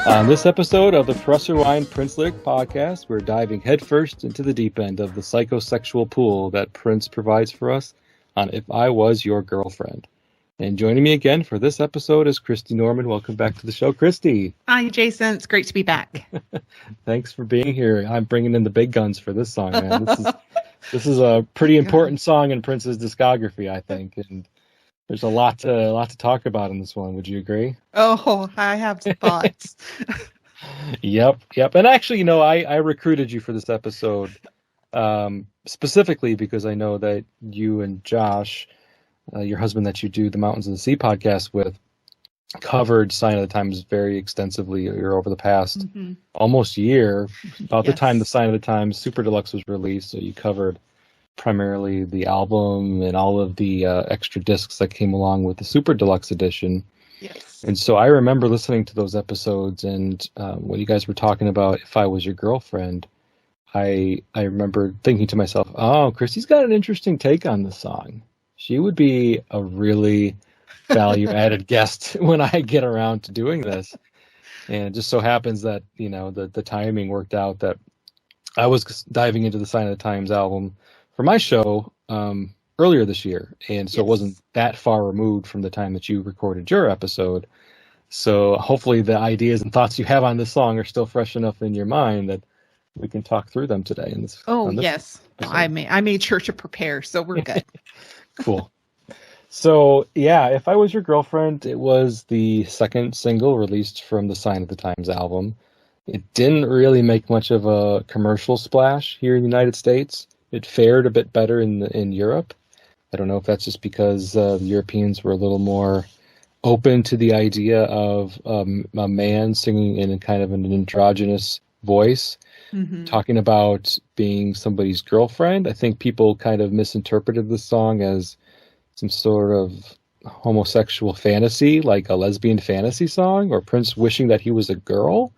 On this episode of the Press Rewind Prince Lyric Podcast, we're diving headfirst into the deep end of the psychosexual pool that Prince provides for us on If I Was Your Girlfriend. And joining me again for this episode is Christy Norman. Welcome back to the show, Christy. Hi, Jason. It's great to be back. Thanks for being here. I'm bringing in the big guns for this song, man. This is a pretty important song in Prince's discography, I think, and there's a lot to talk about in this one. Would you agree? Oh, I have thoughts. Yep. And actually, I recruited you for this episode specifically because I know that you and Josh, your husband that you do the Mountains of the Sea podcast with, covered Sign of the Times very extensively over the past almost year, about the time the Sign of the Times Super Deluxe was released. So you covered primarily the album and all of the extra discs that came along with the Super Deluxe edition. Yes. And so I remember listening to those episodes, and when you guys were talking about If I Was Your Girlfriend, I remember thinking to myself, oh, Christy's got an interesting take on this song. She would be a really value-added guest when I get around to doing this. And it just so happens that, the timing worked out that I was diving into the Sign of the Times album for my show earlier this year, and so It wasn't that far removed from the time that you recorded your episode. So hopefully the ideas and thoughts you have on this song are still fresh enough in your mind that we can talk through them today. Yes. I made sure to prepare, so we're good. Cool. So, If I Was Your Girlfriend, it was the second single released from the Sign of the Times album. It didn't really make much of a commercial splash here in the United States. It fared a bit better in Europe. I don't know if that's just because the Europeans were a little more open to the idea of a man singing in a kind of an androgynous voice, talking about being somebody's girlfriend. I think people kind of misinterpreted the song as some sort of homosexual fantasy, like a lesbian fantasy song, or Prince wishing that he was a girl.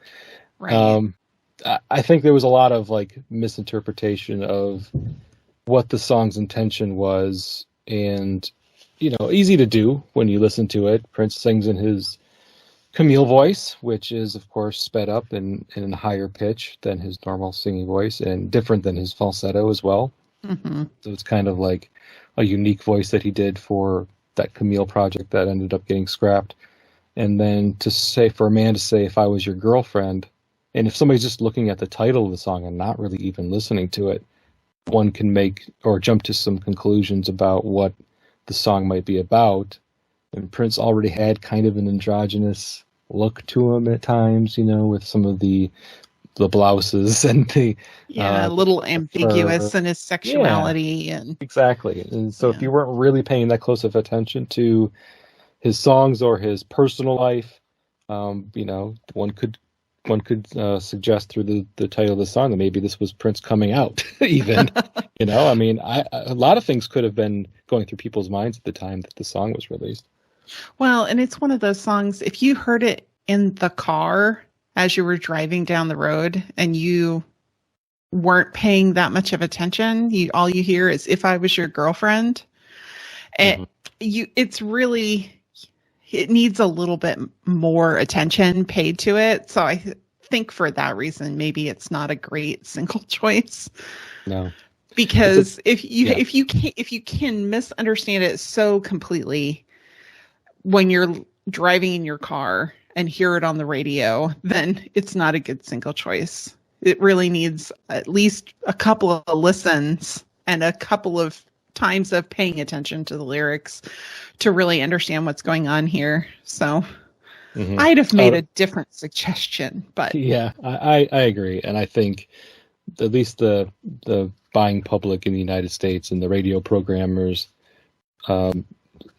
Right. I think there was a lot of misinterpretation of what the song's intention was, and easy to do when you listen to it. Prince sings in his Camille voice, which is of course sped up and in a higher pitch than his normal singing voice, and different than his falsetto as well. So it's kind of like a unique voice that he did for that Camille project that ended up getting scrapped. And then for a man to say, "If I was your girlfriend," and if somebody's just looking at the title of the song and not really even listening to it, one can make or jump to some conclusions about what the song might be about. And Prince already had kind of an androgynous look to him at times, with some of the blouses and the a little ambiguous in his sexuality. And exactly. And so if you weren't really paying that close of attention to his songs or his personal life, one could suggest through the title of the song that maybe this was Prince coming out, even. A lot of things could have been going through people's minds at the time that the song was released. Well, and it's one of those songs, if you heard it in the car as you were driving down the road and you weren't paying that much of attention, all you hear is "If I Was Your Girlfriend." And it needs a little bit more attention paid to it. So I think for that reason, maybe it's not a great single choice. No, because if you can misunderstand it so completely when you're driving in your car and hear it on the radio, then it's not a good single choice. It really needs at least a couple of listens and a couple of times of paying attention to the lyrics to really understand what's going on here. So I'd have made a different suggestion, but I agree. And I think at least the buying public in the United States and the radio programmers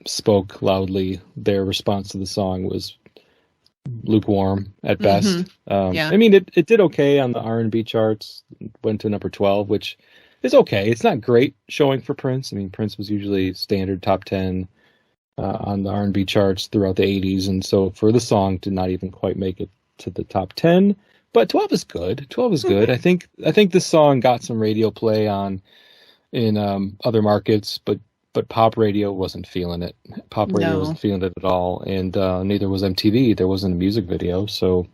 spoke loudly. Their response to the song was lukewarm at best. Yeah. I mean, it did okay on the R&B charts. Went to number 12, which is okay. It's not great showing for Prince. I mean, Prince was usually standard top 10 on the R&B charts throughout the 80s, and so for the song to not even quite make it to the top 10, but 12 is good. 12 is good. I think this song got some radio play in other markets, but pop radio wasn't feeling it. Pop radio wasn't feeling it at all, and neither was MTV. There wasn't a music video, so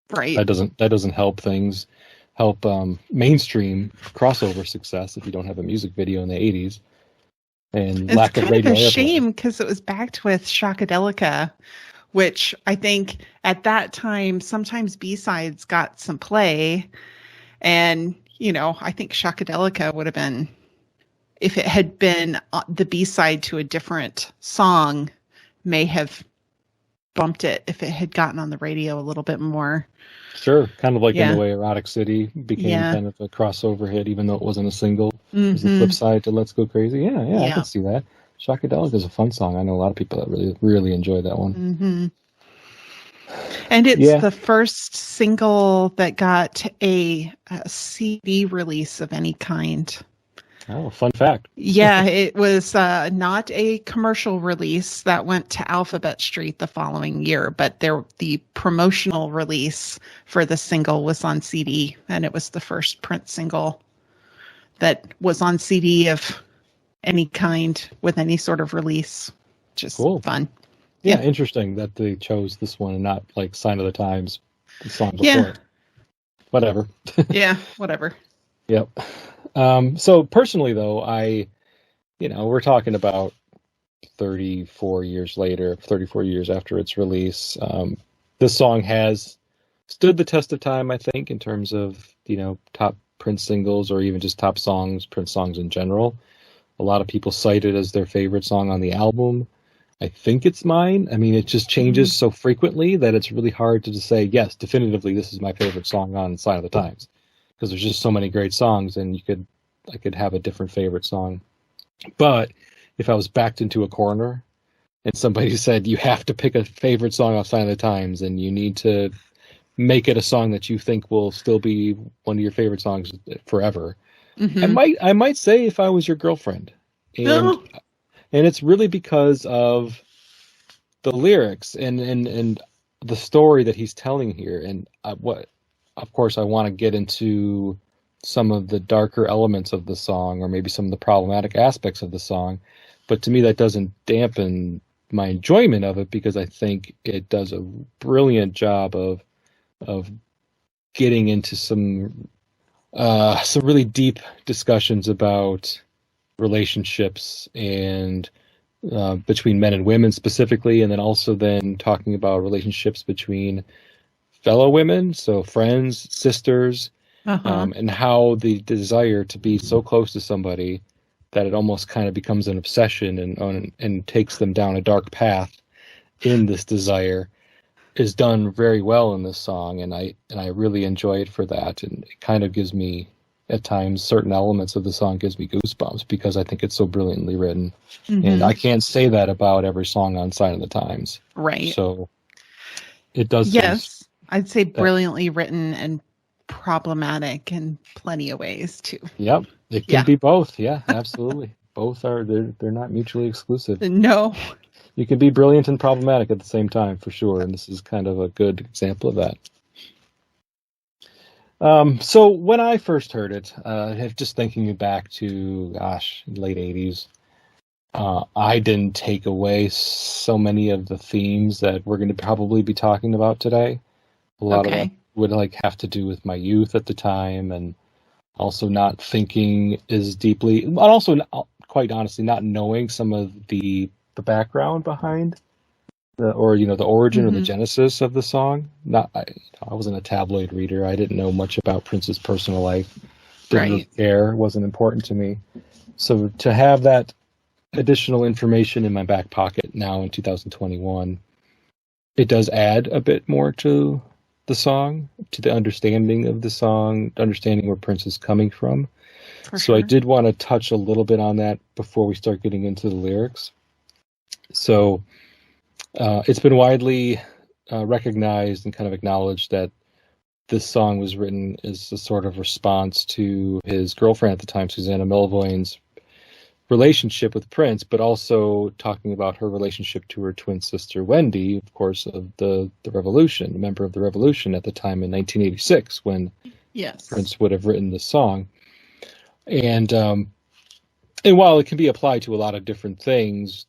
that doesn't help things. Help mainstream crossover success if you don't have a music video in the 80s. And it's lack of radio. It's kind of a shame because it was backed with Shaka Dog, which I think at that time sometimes B-sides got some play, and I think Shaka Dog would have been, if it had been the B-side to a different song, may have bumped it if it had gotten on the radio a little bit more. Sure, kind of like in the way Erotic City became kind of a crossover hit, even though it wasn't a single. It was the flip side to Let's Go Crazy. Yeah, I can see that. Shaka Dog is a fun song. I know a lot of people that really, really enjoy that one. And it's the first single that got a CD release of any kind. Oh, fun fact. Yeah, it was not a commercial release that went to Alphabet Street the following year, but the promotional release for the single was on CD, and it was the first Prince single that was on CD of any kind with any sort of release. Just cool. Fun. Yeah, interesting that they chose this one and not like Sign of the Times, the song before. Yeah. Whatever. Yeah, whatever. Yep. So personally, though, we're talking about 34 years after its release. This song has stood the test of time, I think, in terms of, top Prince singles or even just top songs, Prince songs in general. A lot of people cite it as their favorite song on the album. I think it's mine. I mean, it just changes so frequently that it's really hard to just say, yes, definitively, this is my favorite song on Sign of the Times. Because there's just so many great songs, and I could have a different favorite song. But if I was backed into a corner and somebody said you have to pick a favorite song off Sign of the Times and you need to make it a song that you think will still be one of your favorite songs forever, I might say If I Was Your Girlfriend. And it's really because of the lyrics and the story that he's telling here, and of course, I want to get into some of the darker elements of the song, or maybe some of the problematic aspects of the song. But to me, that doesn't dampen my enjoyment of it, because I think it does a brilliant job of getting into some really deep discussions about relationships and between men and women specifically, and then also then talking about relationships between fellow women, so friends, sisters, and how the desire to be so close to somebody that it almost kind of becomes an obsession and takes them down a dark path in this desire is done very well in this song, and I really enjoy it for that. And it kind of gives me, at times, certain elements of the song gives me goosebumps because I think it's so brilliantly written. And I can't say that about every song on Sign of the Times. Right. So it does. Yes. I'd say brilliantly written and problematic in plenty of ways too. Yep, it can be both. Yeah, absolutely. Both they're not mutually exclusive. No, you can be brilliant and problematic at the same time, for sure. And this is kind of a good example of that. So when I first heard it, just thinking back to late 80s, I didn't take away so many of the themes that we're going to probably be talking about today. A lot of that would have to do with my youth at the time, and also not thinking as deeply, but also quite honestly not knowing some of the background behind the origin or the genesis of the song. I wasn't a tabloid reader. I didn't know much about Prince's personal life. Didn't really care. It wasn't important to me. So to have that additional information in my back pocket now in 2021, it does add a bit more to the song, to the understanding of the song, understanding where Prince is coming from. So I did want to touch a little bit on that before we start getting into the lyrics. So it's been widely recognized and kind of acknowledged that this song was written as a sort of response to his girlfriend at the time, Susanna Melvoin's relationship with Prince, but also talking about her relationship to her twin sister Wendy, of course, of the Revolution, a member of the Revolution at the time in 1986 when Prince would have written the song. And while it can be applied to a lot of different things,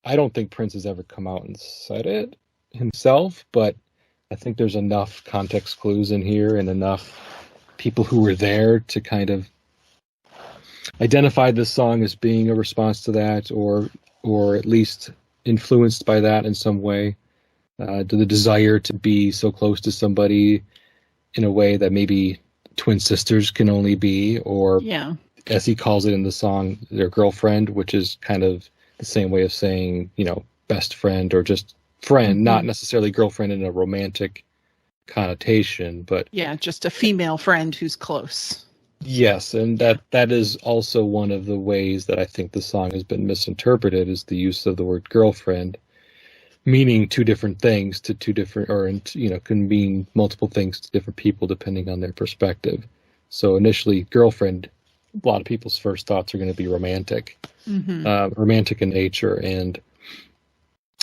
I don't think Prince has ever come out and said it himself, but I think there's enough context clues in here and enough people who were there to kind of identify this song as being a response to that, or at least influenced by that in some way, to the desire to be so close to somebody in a way that maybe twin sisters can only be, or as he calls it in the song, their girlfriend, which is kind of the same way of saying, best friend or just friend, not necessarily girlfriend in a romantic connotation, but just a female friend who's close. Yes, and that is also one of the ways that I think the song has been misinterpreted, is the use of the word girlfriend, meaning two different things to two different, or can mean multiple things to different people depending on their perspective. So initially, girlfriend, a lot of people's first thoughts are going to be romantic, romantic in nature, and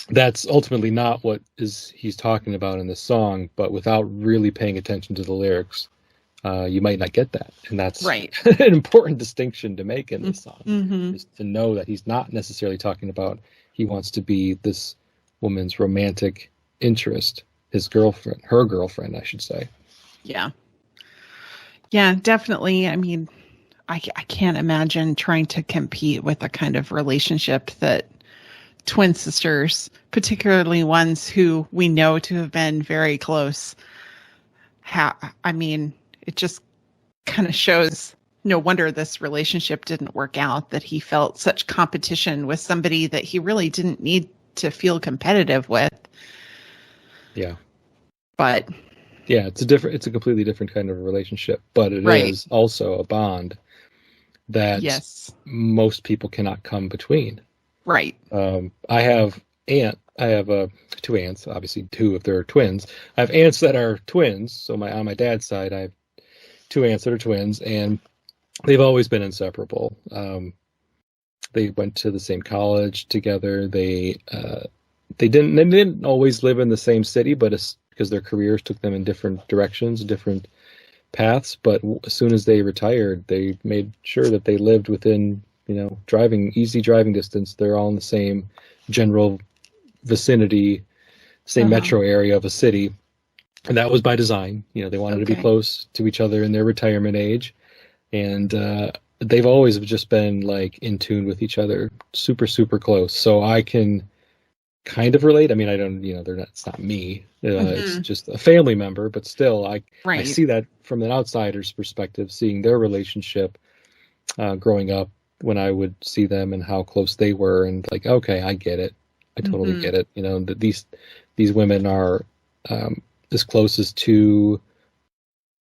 that's ultimately not what he's talking about in the song. But without really paying attention to the lyrics, you might not get that, and that's right. an important distinction to make in this song, is to know that he's not necessarily talking about he wants to be this woman's romantic interest, her girlfriend, I should say. Yeah, definitely. I mean, I can't imagine trying to compete with the kind of relationship that twin sisters, particularly ones who we know to have been very close, it just kind of shows no wonder this relationship didn't work out, that he felt such competition with somebody that he really didn't need to feel competitive with. Yeah. But yeah, it's a completely different kind of a relationship, but it is also a bond that most people cannot come between. Right. I have two aunts, obviously two if they're twins. I have aunts that are twins, so on my dad's side I have two aunts that are twins, and they've always been inseparable. They went to the same college together. They didn't always live in the same city, but it's because their careers took them in different directions, different paths. But as soon as they retired, they made sure that they lived within, easy driving distance. They're all in the same general vicinity, same metro area of a city. And that was by design. They wanted to be close to each other in their retirement age. And they've always just been like in tune with each other, super, super close. So I can kind of relate. I mean, I don't, it's not me. It's just a family member, but still I see that from an outsider's perspective, seeing their relationship growing up when I would see them and how close they were, and like, okay, I get it. I totally get it. That these women are as close as two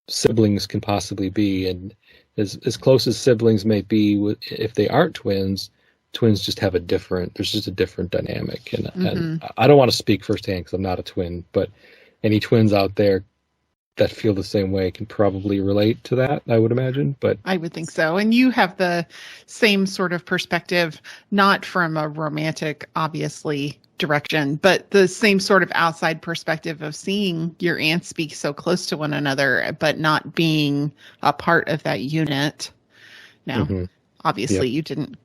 siblings can possibly be, and as close as siblings may be, if they aren't twins just have there's just a different dynamic, and I don't want to speak firsthand because I'm not a twin, but any twins out there that feel the same way can probably relate to that, I would imagine. But I would think so. And you have the same sort of perspective, not from a romantic, obviously, direction, but the same sort of outside perspective of seeing your aunts speak so close to one another, but not being a part of that unit. Now, obviously, you didn't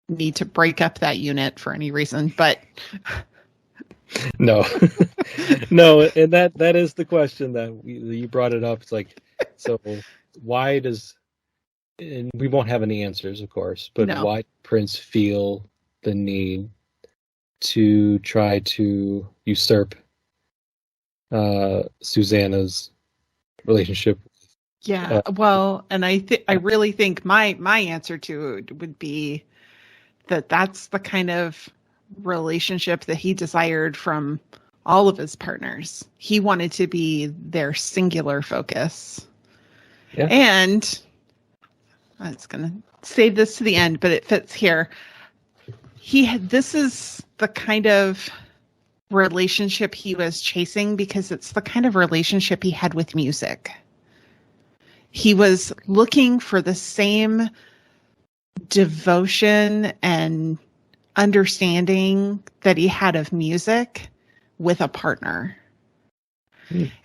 need to break up that unit for any reason, but no, and that is the question that you brought it up. It's like, so why and we won't have any answers, of course, but why did Prince feel the need to try to usurp Susanna's relationship? Yeah, well, and I really think my answer to it would be that's the kind of relationship that he desired from all of his partners. He wanted to be their singular focus. Yeah. And I was going to save this to the end, but it fits here. This is the kind of relationship he was chasing because it's the kind of relationship he had with music. He was looking for the same devotion and understanding that he had of music with a partner.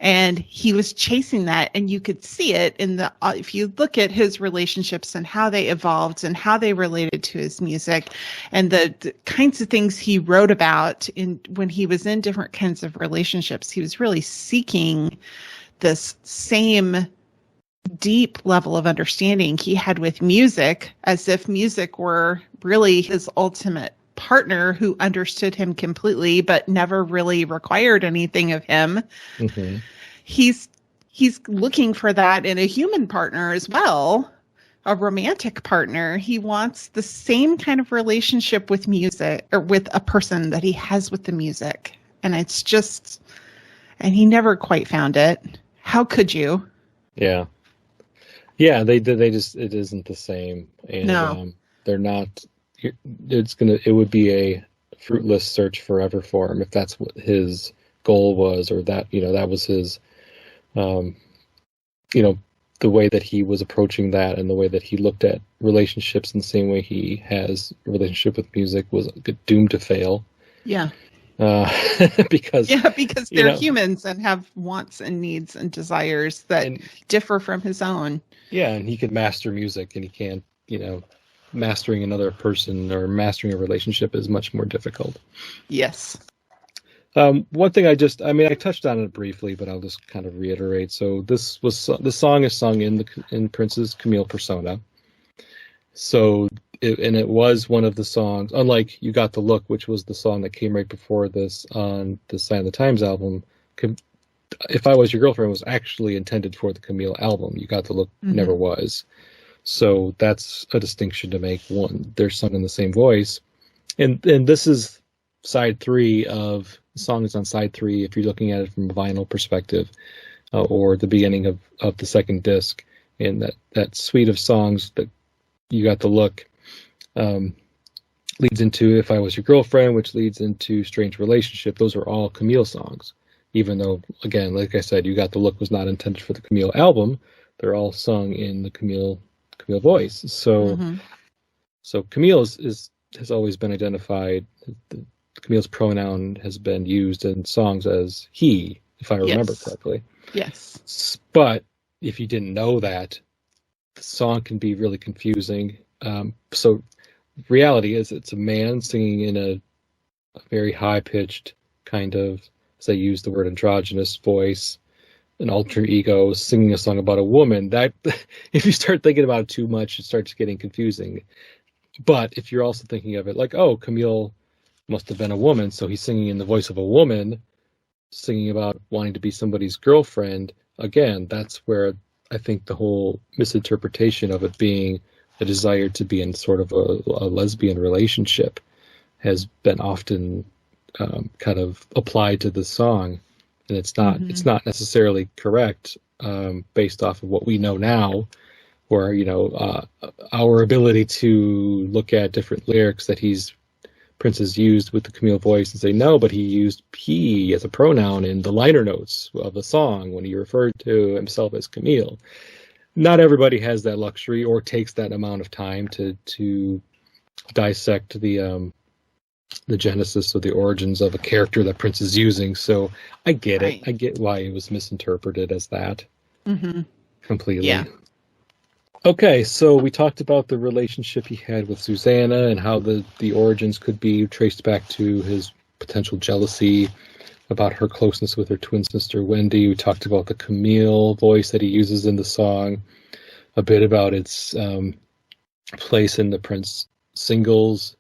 And he was chasing that, and you could see it in the if you look at his relationships and how they evolved and how they related to his music and the kinds of things he wrote about when he was in different kinds of relationships. He was really seeking this same deep level of understanding he had with music, as if music were really his ultimate partner who understood him completely but never really required anything of him. Mm-hmm. He's looking for that in a human partner as well, a romantic partner. He wants the same kind of relationship with music, or with a person, that he has with the music. And it's just, and he never quite found it. How could you? Yeah, they just, it isn't the same. And no. They're not. It would be a fruitless search forever for him if that's what his goal was, or that, that was his, the way that he was approaching that, and the way that he looked at relationships in the same way he has a relationship with music was doomed to fail. Yeah. Because they're humans and have wants and needs and desires that differ from his own. Yeah, and he can master music, and he can't, mastering another person or mastering a relationship is much more difficult. Yes. One thing I touched on it briefly, but I'll just kind of reiterate. So the song is sung in Prince's Camille persona. So it was one of the songs, unlike "You Got the Look," which was the song that came right before this on the Sign of the Times album. If I Was Your Girlfriend was actually intended for the Camille album. "You Got the Look" never was. So that's a distinction to make. One, they're sung in the same voice, and this is side 3 of songs on side 3. If you're looking at it from a vinyl perspective, or the beginning of the second disc, and that suite of songs that "You Got the Look" leads into "If I Was Your Girlfriend," which leads into "Strange Relationship." Those are all Camille songs, even though, again, like I said, "You Got the Look" was not intended for the Camille album. They're all sung in the Camille voice. So so Camille has always been identified. Camille's pronoun has been used in songs as he, if I remember correctly. Yes. But if you didn't know that, the song can be really confusing. So reality is it's a man singing in a very high-pitched kind of, as I use the word, androgynous voice, an alter ego singing a song about a woman. That, if you start thinking about it too much, it starts getting confusing. But if you're also thinking of it like, oh, Camille must have been a woman, so he's singing in the voice of a woman, singing about wanting to be somebody's girlfriend, again, that's where I think the whole misinterpretation of it being a desire to be in sort of a lesbian relationship has been often kind of applied to the song. And it's not necessarily correct based off of what we know now, where our ability to look at different lyrics that Prince has used with the Camille voice and say no, but he used he as a pronoun in the liner notes of the song when he referred to himself as Camille. Not everybody has that luxury or takes that amount of time to dissect the genesis or the origins of a character that Prince is using. So I get it. I get why it was misinterpreted as that. Completely. Yeah. Okay, so we talked about the relationship he had with Susanna and how the origins could be traced back to his potential jealousy about her closeness with her twin sister Wendy. We talked about the Camille voice that he uses in the song, a bit about its place in the Prince singles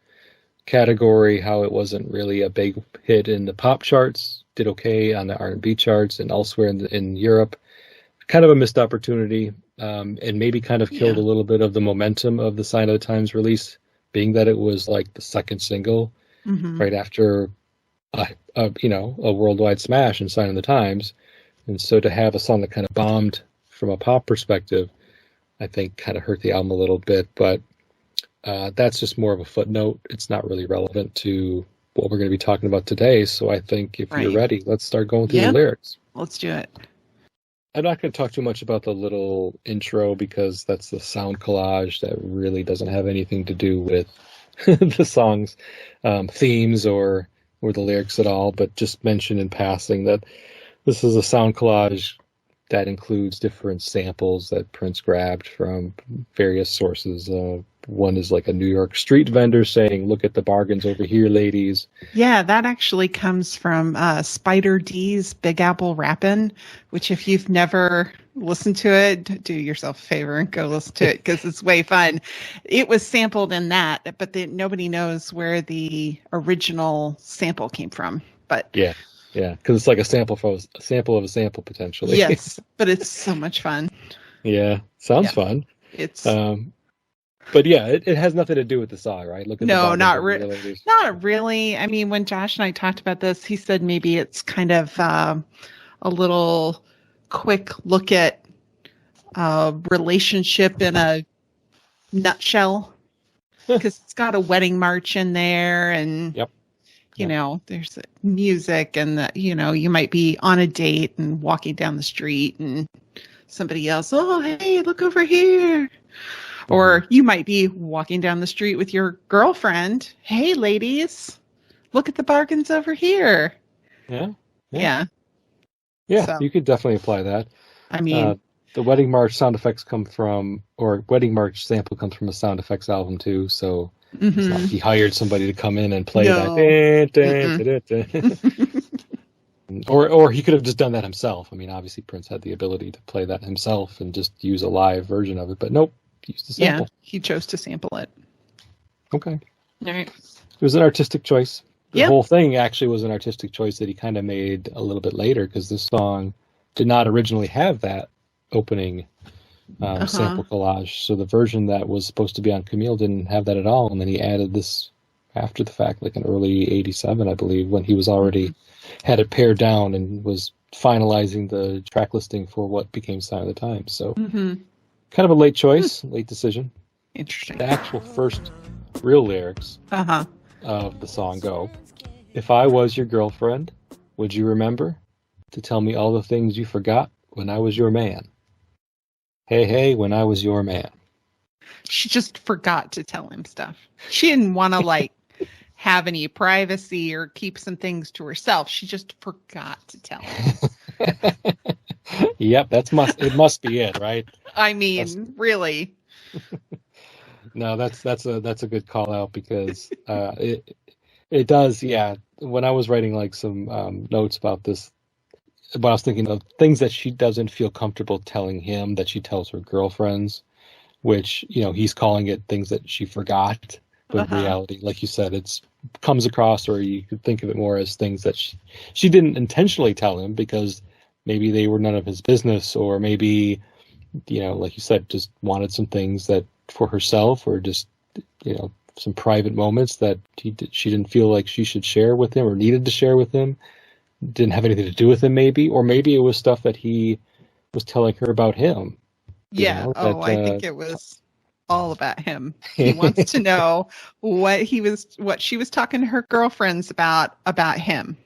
category, how it wasn't really a big hit in the pop charts, did okay on the R&B charts and elsewhere in Europe. Kind of a missed opportunity, and maybe kind of killed a little bit of the momentum of the Sign of the Times release, being that it was like the second single right after a worldwide smash in Sign of the Times. And so to have a song that kind of bombed from a pop perspective, I think kind of hurt the album a little bit, but that's just more of a footnote. It's not really relevant to what we're going to be talking about today. So I think if you're ready, let's start going through the lyrics. Let's do it. I'm not going to talk too much about the little intro because that's the sound collage that really doesn't have anything to do with the song's themes or the lyrics at all, but just mention in passing that this is a sound collage that includes different samples that Prince grabbed from various sources. One is like a New York street vendor saying, "Look at the bargains over here, ladies." Yeah, that actually comes from Spider D's Big Apple Rappin', which if you've never listened to it, do yourself a favor and go listen to it because it's way fun. It was sampled in that, but nobody knows where the original sample came from. But yeah, because it's like a sample of a sample potentially. Yes, but it's so much fun. Yeah, sounds fun. It's but yeah, it has nothing to do with the song, right? Not really. I mean, when Josh and I talked about this, he said maybe it's kind of a little quick look at relationship in a nutshell, because it's got a wedding march in there, and you know, there's music, and you might be on a date and walking down the street, and somebody else, "Oh, hey, look over here." Or you might be walking down the street with your girlfriend. "Hey, ladies, look at the bargains over here." Yeah. So, you could definitely apply that. I mean, the wedding march sound effects wedding march sample comes from a sound effects album too. So it's not like he hired somebody to come in and play that. Or he could have just done that himself. I mean, obviously Prince had the ability to play that himself and just use a live version of it, but nope. Yeah, he chose to sample it. Okay. All right. It was an artistic choice. The whole thing actually was an artistic choice that he kind of made a little bit later, because this song did not originally have that opening sample collage. So the version that was supposed to be on Camille didn't have that at all. And then he added this after the fact, like in early 87, I believe, when he was already had it pared down and was finalizing the track listing for what became Sign of the Times. So kind of a late choice, late decision. Interesting. The actual first real lyrics of the song go, "If I was your girlfriend, would you remember to tell me all the things you forgot when I was your man? Hey, hey, when I was your man." She just forgot to tell him stuff. She didn't want to have any privacy or keep some things to herself. She just forgot to tell him. Yep, it must be it, right? I mean, really. No, that's a good call out, because it does. Yeah, when I was writing some notes about this, but I was thinking of things that she doesn't feel comfortable telling him that she tells her girlfriends, which he's calling it things that she forgot, but in reality, like you said, it's comes across, or you could think of it more as things that she didn't intentionally tell him because maybe they were none of his business, or maybe like you said, just wanted some things that for herself, or just some private moments that she didn't feel like she should share with him or needed to share with him. Didn't have anything to do with him, maybe, or maybe it was stuff that he was telling her about him. I think it was all about him. He wants to know what she was talking to her girlfriends about him.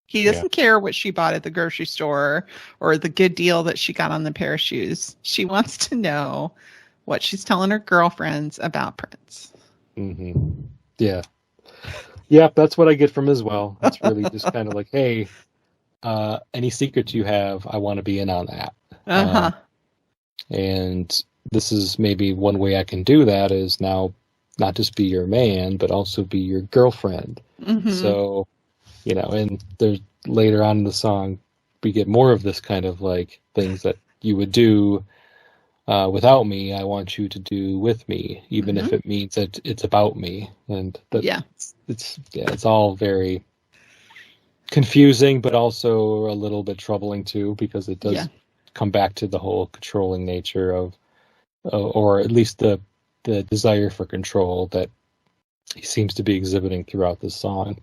He doesn't care what she bought at the grocery store or the good deal that she got on the pair of shoes. She wants to know what she's telling her girlfriends about Prince. Yeah. Yeah, that's what I get from as well. It's really just kind of like, hey, any secrets you have, I want to be in on that. And this is maybe one way I can do that is now not just be your man, but also be your girlfriend. So, and there's later on in the song, we get more of this kind of like things that you would do without me, I want you to do with me, even if it means that it's about me. And it's all very confusing, but also a little bit troubling too, because it does come back to the whole controlling nature of, or at least the desire for control that he seems to be exhibiting throughout this song.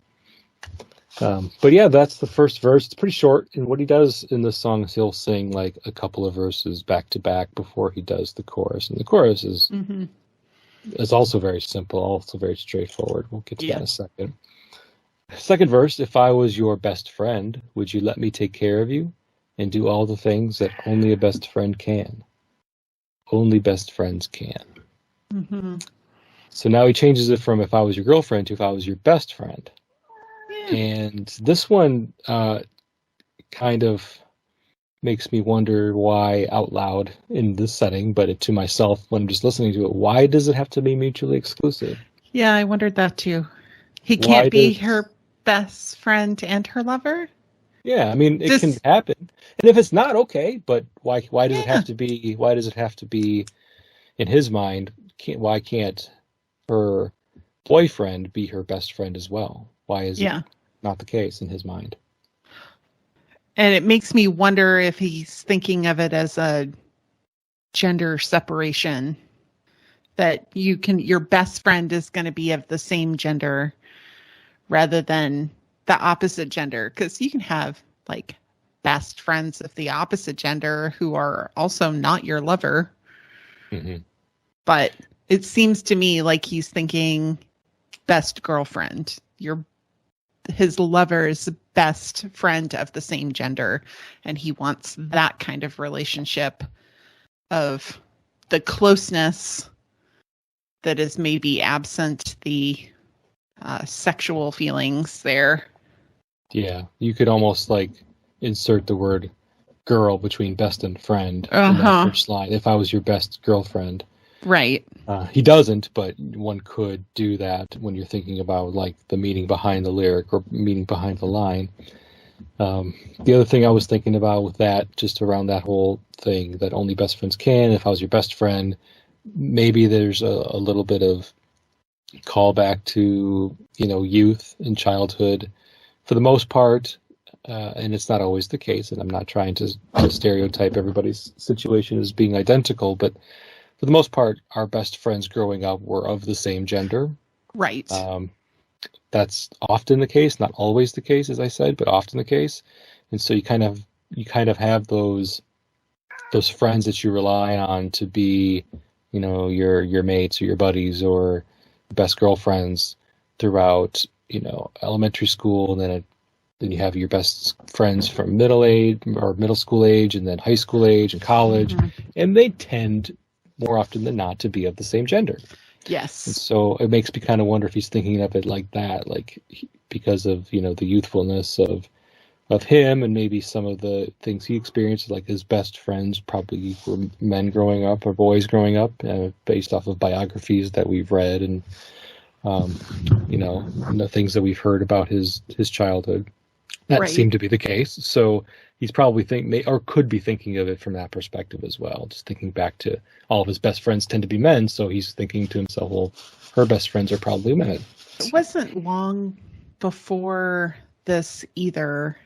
But yeah, that's the first verse. It's pretty short, and what he does in this song is he'll sing like a couple of verses back to back before he does the chorus, and the chorus is also very simple, also very straightforward. We'll get to that in a second. Second verse, if I was your best friend, would you let me take care of you and do all the things that only a best friend can? Only best friends can. Mm-hmm. So now he changes it from if I was your girlfriend to if I was your best friend. Yeah. And this one kind of makes me wonder why out loud in this setting, but to myself when I'm just listening to it, why does it have to be mutually exclusive? Yeah, I wondered that too. He Why can't be does her best friend and her lover? Yeah, I mean it can Just, happen. And if it's not, okay, but why does it yeah, have to be in his mind, why can't her boyfriend be her best friend as well? Why is it yeah. not the case in his mind? And it makes me wonder if he's thinking of it as a gender separation, that your best friend is going to be of the same gender rather than the opposite gender. Because you can have like best friends of the opposite gender who are also not your lover. Mm-hmm. But it seems to me like he's thinking best girlfriend. His lover's best friend of the same gender, and he wants that kind of relationship of the closeness that is maybe absent the sexual feelings there. Yeah, you could almost like insert the word girl between best and friend in that first line. If I was your best girlfriend. Right. He doesn't, but one could do that when you're thinking about like the meaning behind the lyric or meaning behind the line. The other thing I was thinking about with that, just around that whole thing, that only best friends can, if I was your best friend, maybe there's a little bit of callback to, youth and childhood for the most part. And it's not always the case, and I'm not trying to stereotype everybody's situation as being identical, but for the most part, our best friends growing up were of the same gender. Right. That's often the case, not always the case, as I said, but often the case. And so you kind of have those friends that you rely on to be, your mates or your buddies or best girlfriends throughout, elementary school, and then you have your best friends from middle school age, and then high school age and college, and they tend more often than not to be of the same gender. Yes. And so it makes me kind of wonder if he's thinking of it like that, like because of, the youthfulness of him and maybe some of the things he experienced, like his best friends probably were men growing up or boys growing up, based off of biographies that we've read and, the things that we've heard about his childhood. That seemed to be the case. So he's probably could be thinking of it from that perspective as well. Just thinking back to all of his best friends tend to be men. So he's thinking to himself, well, her best friends are probably men. It wasn't long before this either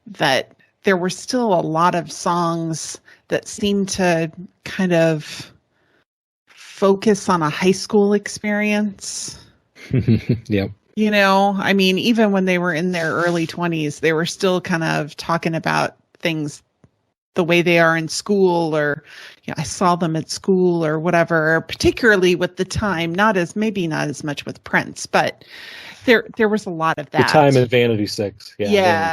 that there were still a lot of songs that seemed to kind of focus on a high school experience. Yep. I mean, even when they were in their early 20s, they were still kind of talking about things the way they are in school, or I saw them at school or whatever, particularly with the time, maybe not as much with Prince, but there was a lot of that. The time in Vanity 6. Yeah.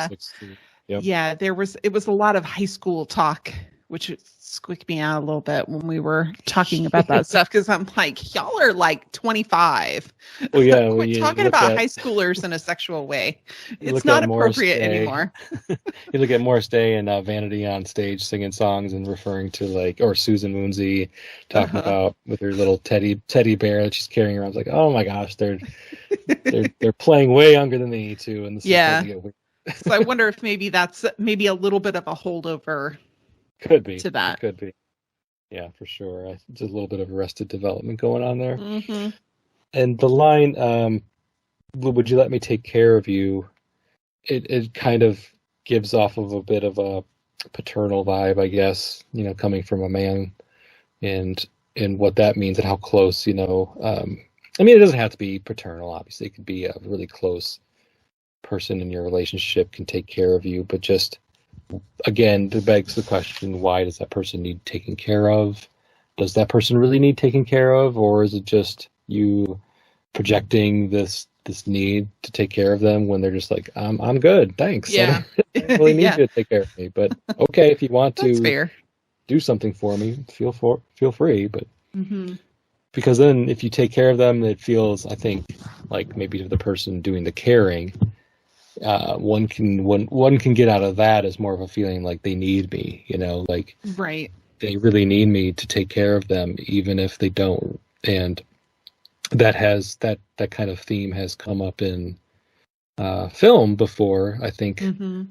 Vanity 6 too. Yep. Yeah, it was a lot of high school talk, which squeaked me out a little bit when we were talking about that stuff, because I'm like, y'all are like 25. Well, yeah, quit talking about high schoolers in a sexual way. It's not appropriate anymore. You look at Morris Day and Vanity on stage singing songs and referring to or Susan Moonsey talking about with her little teddy bear that she's carrying around. It's like, oh my gosh, they're playing way younger than me too. And this is so I wonder if maybe that's maybe a little bit of a holdover. Could be. To that. It could be. Yeah, for sure. Just a little bit of Arrested Development going on there. Mm-hmm. And the line, would you let me take care of you? It kind of gives off of a bit of a paternal vibe, I guess, coming from a man and what that means and how close, I mean, it doesn't have to be paternal, obviously. It could be a really close person in your relationship can take care of you, but just, again, it begs the question, why does that person need taken care of? Does that person really need taken care of, or is it just you projecting this this need to take care of them when they're just like, I'm good, thanks. Yeah. I don't really need you to take care of me, but okay, if you want That's to fair. do something for me, feel free. But Mm-hmm. because then if you take care of them, it feels, I think, like maybe to the person doing the caring, one can get out of that as more of a feeling like they need me, like Right. they really need me to take care of them, even if they don't. And that kind of theme has come up in film before. I think Mm-hmm.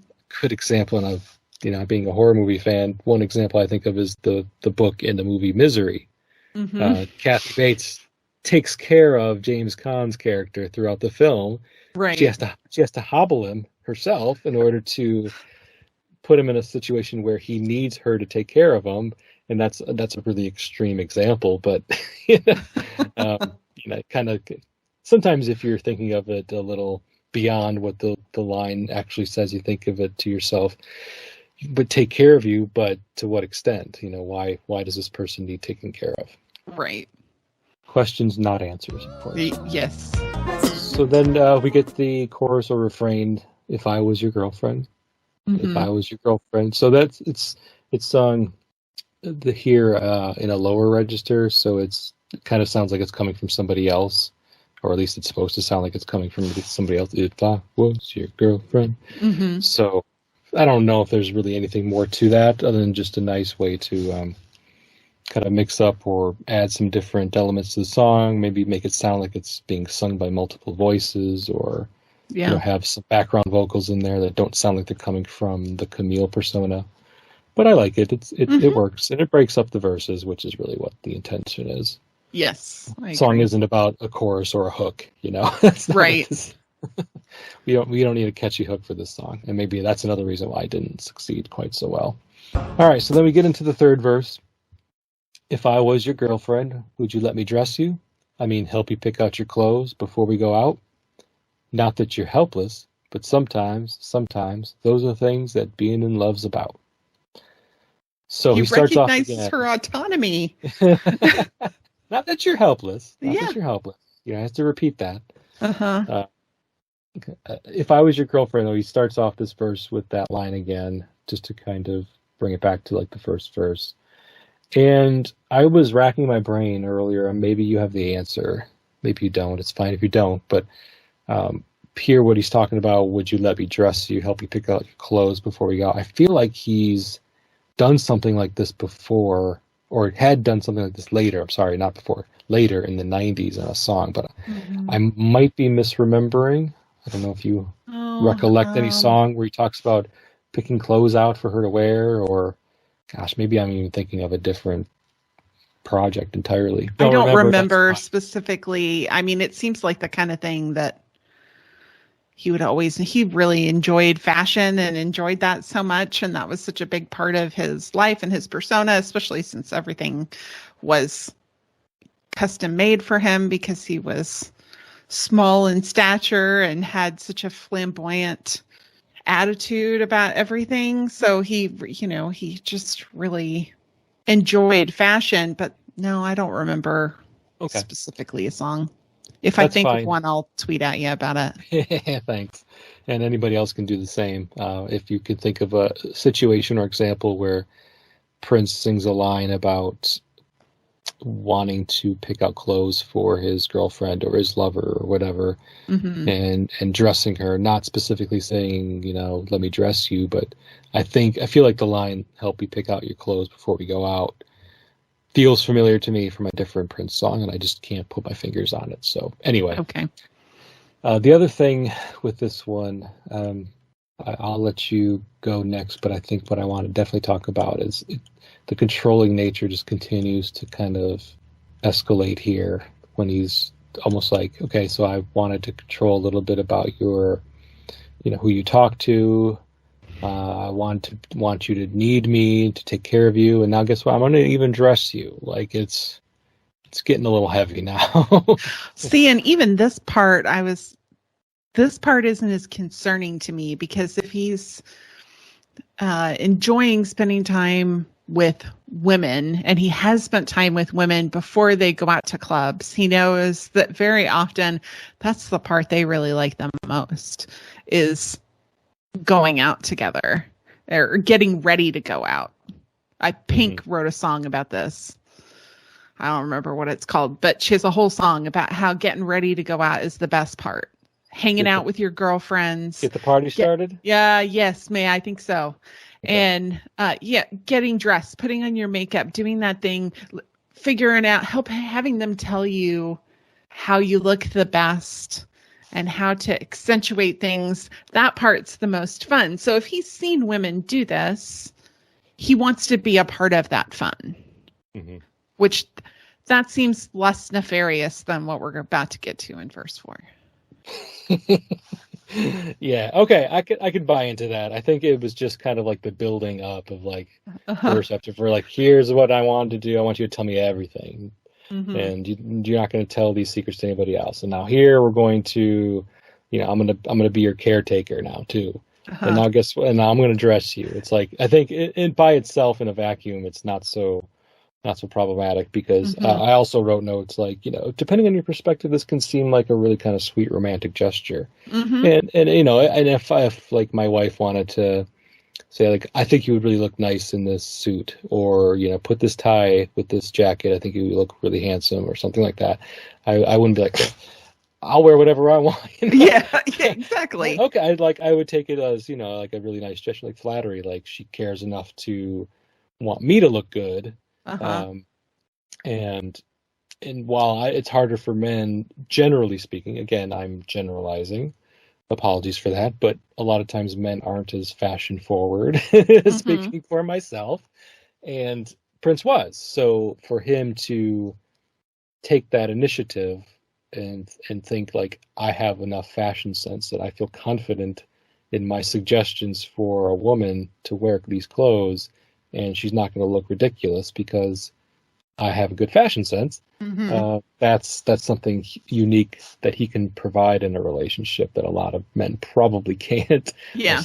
good example, and being a horror movie fan, one example I think of is the book and the movie Misery. Mm-hmm. Kathy Bates takes care of James Caan's character throughout the film. Right. She has to hobble him herself in order to put him in a situation where he needs her to take care of him, and that's a really extreme example, but kind of sometimes if you're thinking of it a little beyond what the line actually says, you think of it to yourself, but take care of you, but to what extent? Why does this person need taken care of? Right. Questions, not answers, of course. Yes. So then we get the chorus or refrain, if I was your girlfriend. Mm-hmm. If I was your girlfriend. So that's it's sung here in a lower register, so it kind of sounds like it's coming from somebody else, or at least it's supposed to sound like it's coming from somebody else. If I was your girlfriend. Mm-hmm. So I don't know if there's really anything more to that other than just a nice way to kind of mix up or add some different elements to the song, maybe make it sound like it's being sung by multiple voices, or have some background vocals in there that don't sound like they're coming from the Camille persona. But I like it. It works, and it breaks up the verses, which is really what the intention is. Yes. The song isn't about a chorus or a hook, Right. We don't need a catchy hook for this song, and maybe that's another reason why I didn't succeed quite so well. All right, so then we get into the third verse. If I was your girlfriend, would you let me dress you? I mean, help you pick out your clothes before we go out? Not that you're helpless, but sometimes, those are things that being in love's about. So he starts off again. He recognizes her autonomy. Not that you're helpless. That you're helpless. I have to repeat that. Uh-huh. If I was your girlfriend, though, he starts off this verse with that line again, just to kind of bring it back to like the first verse. And I was racking my brain earlier, and maybe you have the answer. Maybe you don't. It's fine if you don't. But here, what he's talking about, would you let me dress you, help you pick out your clothes before we go? I feel like he's done something like this before, or had done something like this later. I'm sorry, not before. Later in the 90s in a song, but I might be misremembering. I don't know if you recollect any song where he talks about picking clothes out for her to wear, or gosh, maybe I'm even thinking of a different project entirely. I don't remember specifically. I mean, it seems like the kind of thing that he really enjoyed fashion and enjoyed that so much. And that was such a big part of his life and his persona, especially since everything was custom made for him because he was small in stature and had such a flamboyant attitude about everything. So he just really enjoyed fashion, but no, I don't remember specifically a song. If I think of one, I'll tweet at you about it. Thanks. And anybody else can do the same. If you could think of a situation or example where Prince sings a line about wanting to pick out clothes for his girlfriend or his lover or whatever, and dressing her, not specifically saying, let me dress you, but I feel like the line, help you pick out your clothes before we go out, feels familiar to me from a different Prince song, and I just can't put my fingers on it. So anyway. Okay. The other thing with this one, I'll let you go next, but I think what I want to definitely talk about is the controlling nature just continues to kind of escalate here when he's almost like, okay, so I wanted to control a little bit about your, who you talk to. I want you to need me to take care of you, and now guess what? I'm going to even dress you. Like it's getting a little heavy now. See, and even this part isn't as concerning to me, because if he's enjoying spending time with women, and he has spent time with women before they go out to clubs. He knows that very often that's the part they really like the most, is going out together or getting ready to go out. Pink wrote a song about this. I don't remember what it's called, but she has a whole song about how getting ready to go out is the best part. Hanging out with your girlfriends. Get the party started? Yes, May, I think so. Okay. And getting dressed, putting on your makeup, doing that thing, figuring out, having them tell you how you look the best and how to accentuate things. That part's the most fun. So if he's seen women do this, he wants to be a part of that fun, which that seems less nefarious than what we're about to get to in verse 4. Yeah. Okay. I could buy into that. I think it was just kind of like the building up of like verse after verse, like, here's what I wanted to do. I want you to tell me everything. And you're not going to tell these secrets to anybody else. And now here we're going to, I'm going to be your caretaker now too. And now now I'm going to dress you. It's like, I think it by itself in a vacuum, it's not so problematic, because I also wrote notes like, depending on your perspective, this can seem like a really kind of sweet romantic gesture. And if like my wife wanted to say like, I think you would really look nice in this suit, or, put this tie with this jacket, I think you would look really handsome, or something like that. I wouldn't be like, I'll wear whatever I want. Yeah, exactly. Okay. I would take it as, like a really nice gesture, like flattery, like she cares enough to want me to look good. And while it's harder for men, generally speaking, again, I'm generalizing, apologies for that, but a lot of times men aren't as fashion forward, speaking for myself, and Prince was. So for him to take that initiative and think like, I have enough fashion sense that I feel confident in my suggestions for a woman to wear these clothes, and she's not going to look ridiculous because I have a good fashion sense. That's something unique that he can provide in a relationship that a lot of men probably can't. Yeah.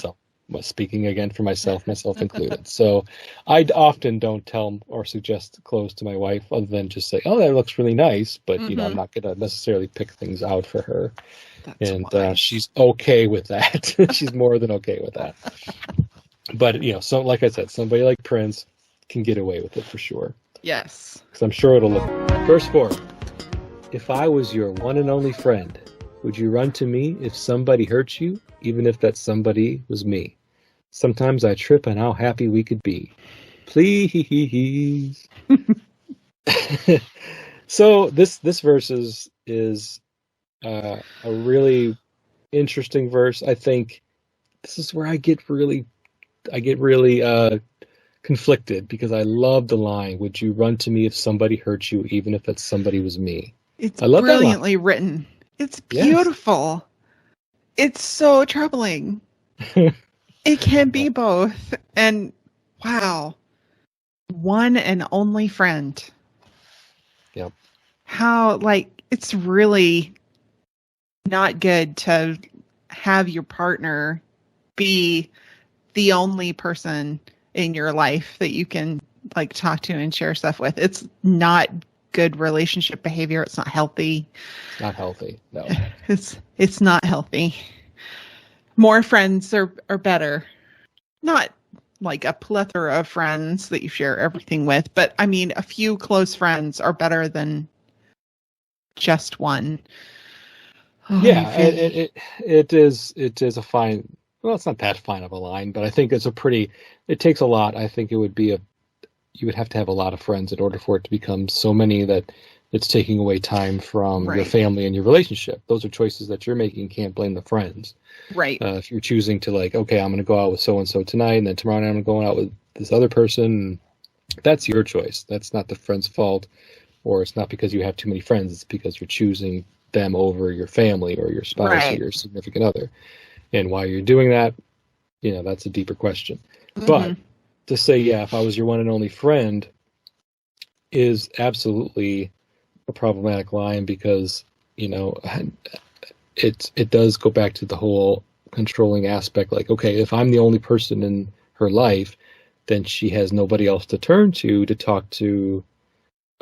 Speaking again for myself included. So I often don't tell or suggest clothes to my wife other than just say, oh, that looks really nice. But, I'm not going to necessarily pick things out for her. That's she's okay with that. She's more than okay with that. But, so like I said, somebody like Prince can get away with it for sure. Yes. Because I'm sure it'll look. Verse 4. If I was your one and only friend, would you run to me if somebody hurt you, even if that somebody was me? Sometimes I trip on how happy we could be. Please. So this verse is a really interesting verse. I think this is where I get really conflicted, because I love the line, would you run to me if somebody hurt you, even if that somebody was me? It's brilliantly written. It's beautiful. Yes. It's so troubling. It can be both. And wow, one and only friend. Yep. How, it's really not good to have your partner be the only person in your life that you can talk to and share stuff with. It's not good relationship behavior. It's not healthy. Not healthy. No. It's not healthy. More friends are better. Not like a plethora of friends that you share everything with, but I mean, a few close friends are better than just one. Yeah, it is a fine. Well, it's not that fine of a line, but I think it takes a lot. I think you would have to have a lot of friends in order for it to become so many that it's taking away time from your family and your relationship. Those are choices that you're making. You can't blame the friends. Right. If you're choosing to okay, I'm going to go out with so-and-so tonight, and then tomorrow night I'm going out with this other person, that's your choice. That's not the friend's fault, or it's not because you have too many friends. It's because you're choosing them over your family or your spouse or your significant other. And why you're doing that, that's a deeper question. But to say, if I was your one and only friend is absolutely a problematic line, because, it does go back to the whole controlling aspect. Like, okay, if I'm the only person in her life, then she has nobody else to turn to talk to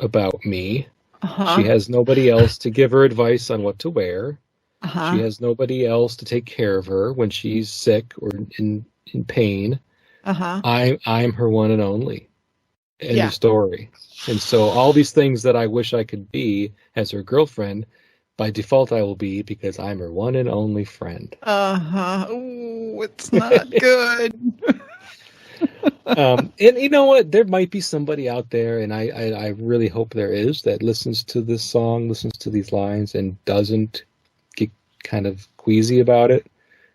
about me. Uh-huh. She has nobody else to give her advice on what to wear. Uh-huh. She has nobody else to take care of her when she's sick or in pain. Uh-huh. I'm her one and only. End Yeah. of story. And so all these things that I wish I could be as her girlfriend, by default I will be, because I'm her one and only friend. Uh-huh. Ooh, it's not good. And you know what? There might be somebody out there, and I really hope there is, that listens to this song, listens to these lines, and doesn't get kind of queasy about it,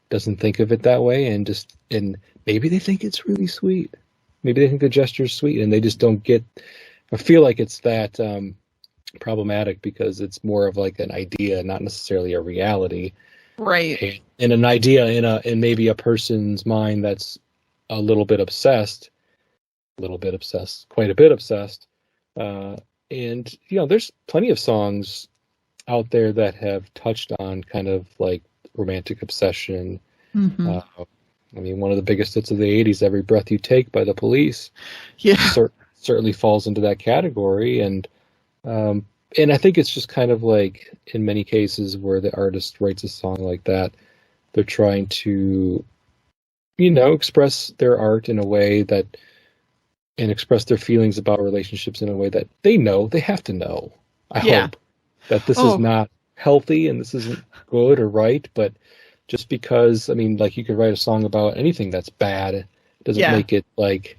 doesn't think of it that way, and maybe they think it's really sweet. Maybe they think the gesture is sweet, and they just don't get, I feel like it's that problematic because it's more of like an idea, not necessarily a reality. Right. And an idea in maybe a person's mind that's a little bit obsessed, quite a bit obsessed. And, there's plenty of songs out there that have touched on kind of like romantic obsession. Mm-hmm. One of the biggest hits of the 80s, Every Breath You Take by The Police, certainly falls into that category. And I think it's just kind of like, in many cases where the artist writes a song like that, they're trying to, express their art in a way that, and express their feelings about relationships in a way that they have to know. I hope that this is not healthy and this isn't good or right, but just because, like, you could write a song about anything that's bad, doesn't make it like,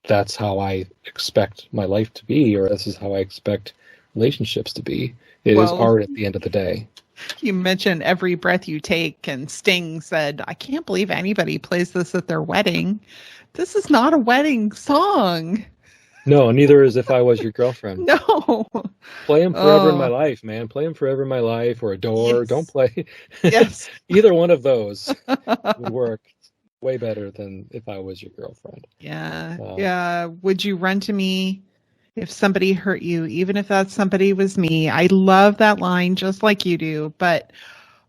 that's how I expect my life to be, or this is how I expect relationships to be. It is art at the end of the day. You mentioned Every Breath You Take, and Sting said, I can't believe anybody plays this at their wedding. This is not a wedding song. No, neither is If I Was Your Girlfriend. No. Play them forever in my life, man. Play them forever in my life, or Adore. Yes. Don't play. Yes. Either one of those would work way better than If I Was Your Girlfriend. Yeah. Would you run to me if somebody hurt you, even if that somebody was me? I love that line just like you do, but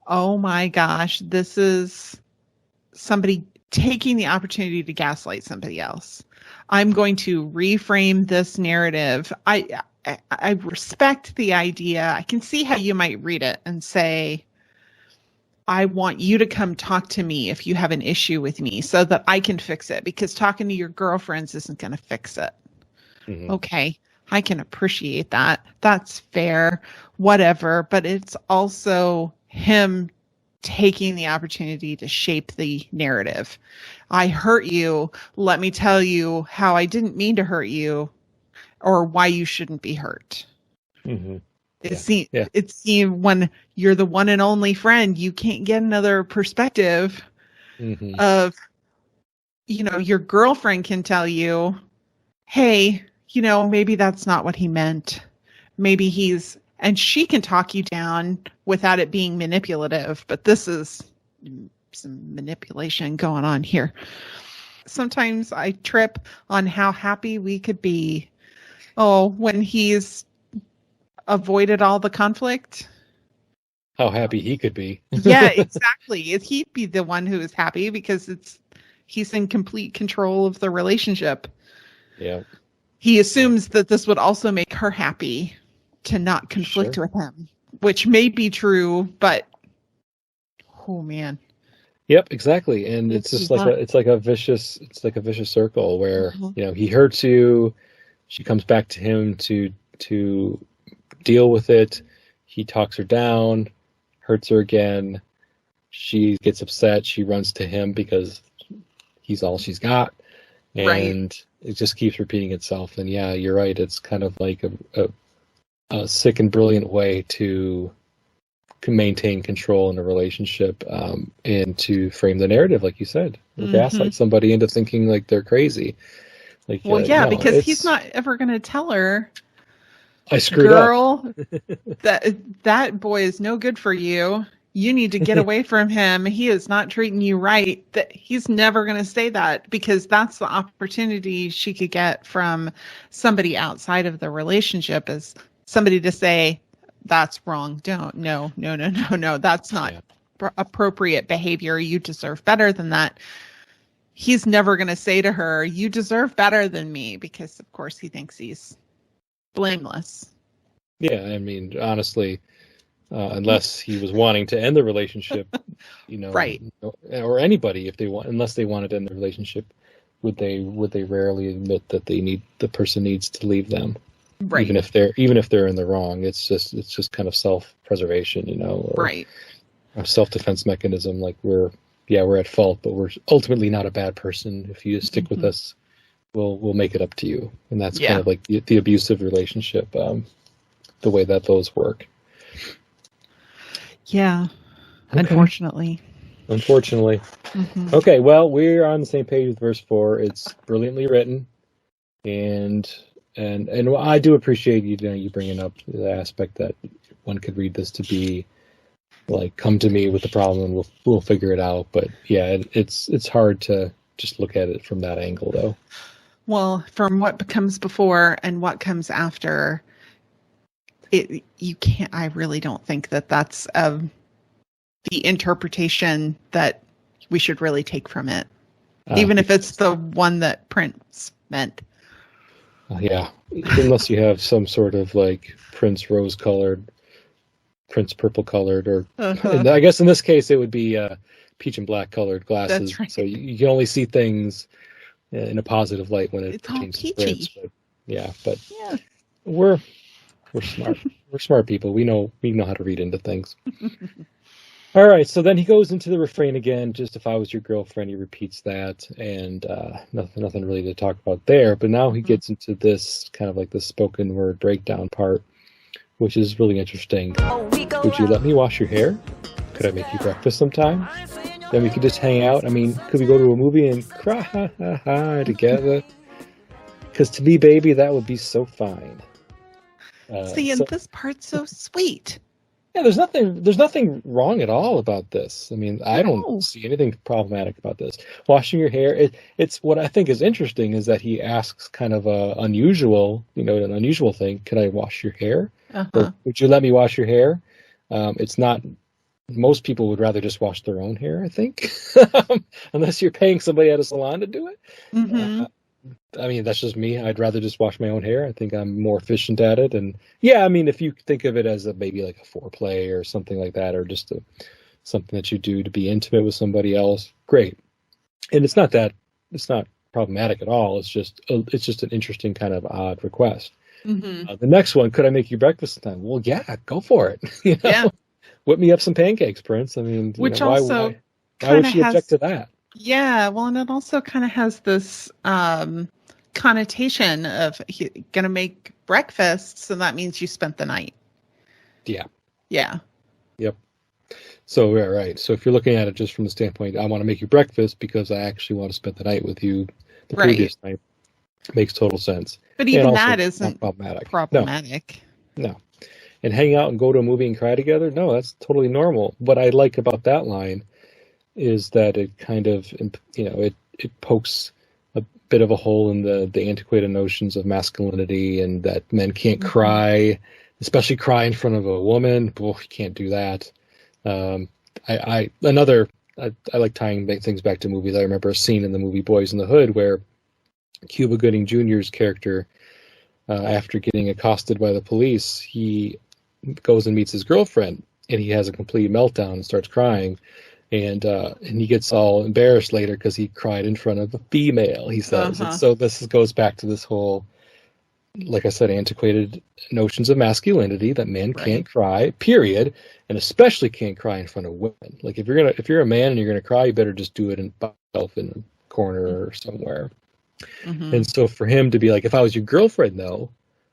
oh my gosh, this is somebody taking the opportunity to gaslight somebody else. I'm going to reframe this narrative. I respect the idea. I can see how you might read it and say, I want you to come talk to me if you have an issue with me so that I can fix it, because talking to your girlfriends isn't going to fix it. Mm-hmm. Okay, I can appreciate that. That's fair, whatever. But it's also him taking the opportunity to shape the narrative. I hurt you. Let me tell you how I didn't mean to hurt you, or why you shouldn't be hurt. Mm-hmm. It seems when you're the one and only friend, you can't get another perspective of, your girlfriend can tell you, hey, maybe that's not what he meant. Maybe and she can talk you down without it being manipulative, but this is some manipulation going on here. Sometimes I trip on how happy we could be. When he's avoided all the conflict. How happy he could be. Yeah, exactly. He'd be the one who is happy because he's in complete control of the relationship. Yeah. He assumes that this would also make her happy to not conflict with him, which may be true, but oh man. Yep, exactly. And it's just like a vicious circle where, he hurts you, she comes back to him to deal with it. He talks her down, hurts her again. She gets upset. She runs to him because he's all she's got. And it just keeps repeating itself. And yeah, you're right. It's kind of like a sick and brilliant way to maintain control in a relationship, and to frame the narrative, like you said, or gaslight somebody into thinking like they're crazy. Like, because he's not ever going to tell her, I screwed up. that boy is no good for you. You need to get away from him. He is not treating you right. That he's never going to say that, because that's the opportunity she could get from somebody outside of the relationship, is somebody to say, that's wrong. No. That's not appropriate behavior. You deserve better than that. he's never going to say to her, "You deserve better than me," because of course he thinks he's blameless. Yeah, I mean, honestly, unless he was wanting to end the relationship, Right. or anybody, if they want, unless they wanted to end the relationship, would they rarely admit that the person needs to leave them, Right. even if they're in the wrong. It's just kind of self-preservation, or Right. a self-defense mechanism. Like we're at fault, but we're ultimately not a bad person. If you stick with us, we'll make it up to you. And that's kind of like the abusive relationship, the way that those work. Yeah. Okay. Unfortunately. Okay, well, we're on the same page with verse 4. It's brilliantly written, and I do appreciate you bringing up the aspect that one could read this to be like, come to me with the problem and we'll figure it out. But yeah, it's hard to just look at it from that angle, though. Well, from what comes before and what comes after, you can't. I really don't think that that's the interpretation that we should really take from it, even if it's the one that Prince meant. Yeah, unless you have some sort of like Prince rose-colored, Prince purple-colored, or I guess in this case it would be peach and black-colored glasses. That's right. So you can only see things in a positive light when it pertains to Prince. But we're smart. We're smart people. We know how to read into things. All right, so then he goes into the refrain again. Just if I was your girlfriend, he repeats that, and nothing really to talk about there. But now he gets into this kind of like the spoken word breakdown part, which is really interesting. Would you let me wash your hair? Could I make you breakfast sometime? Then we could just hang out. I mean, could we go to a movie and cry together? Because to me, baby, that would be so fine. This part's so sweet. Yeah, there's nothing wrong at all about this. I mean, I don't see anything problematic about this. Washing your hair, it's what I think is interesting is that he asks kind of an unusual thing. Can I wash your hair? Or, would you let me wash your hair? It's not. Most people would rather just wash their own hair, I think, unless you're paying somebody at a salon to do it. I mean, that's just me. I'd rather just wash my own hair. I think I'm more efficient at it. And yeah, I mean, if you think of it as maybe like a foreplay or something like that, or just something that you do to be intimate with somebody else, great. And it's not problematic at all. It's just an interesting kind of odd request. The next one, could I make you breakfast time? Well, yeah, go for it. Yeah. Whip me up some pancakes, Prince. I mean, why would she object to that? Yeah, well, and it also kind of has this connotation of going to make breakfast, so that means you spent the night. Yeah. Yeah. Yep. So, yeah, right. So if you're looking at it just from the standpoint, I want to make you breakfast because I actually want to spend the night with you the previous night, makes total sense. But even that isn't problematic. No. And hang out and go to a movie and cry together? No, that's totally normal. What I like about that line is that it kind of, it pokes a bit of a hole in the antiquated notions of masculinity, and that men can't cry, especially cry in front of a woman. Oh, you can't do that. I like tying things back to movies. I remember a scene in the movie Boys in the Hood where Cuba Gooding Jr.'s character, after getting accosted by the police, he goes and meets his girlfriend, and he has a complete meltdown and starts crying. And he gets all embarrassed later because he cried in front of a female, he says. And so this goes back to this whole, like I said, antiquated notions of masculinity, that men can't cry, period, and especially can't cry in front of women. Like if you're a man and you're gonna cry, you better just do it by yourself in a corner or somewhere. And so for him to be like, if I was your girlfriend, though,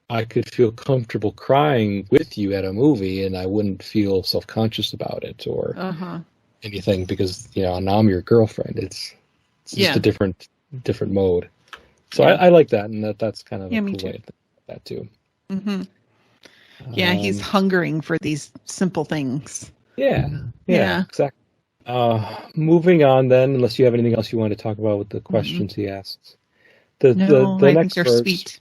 I could feel comfortable crying with you at a movie, and I wouldn't feel self-conscious about it or anything, because now I'm your girlfriend. It's just a different mode. So I like that, and that's kind of a cool way to think about that too. Yeah, he's hungering for these simple things. Yeah, exactly. Moving on then, unless you have anything else you want to talk about with the questions he asks. The next think they're sweet.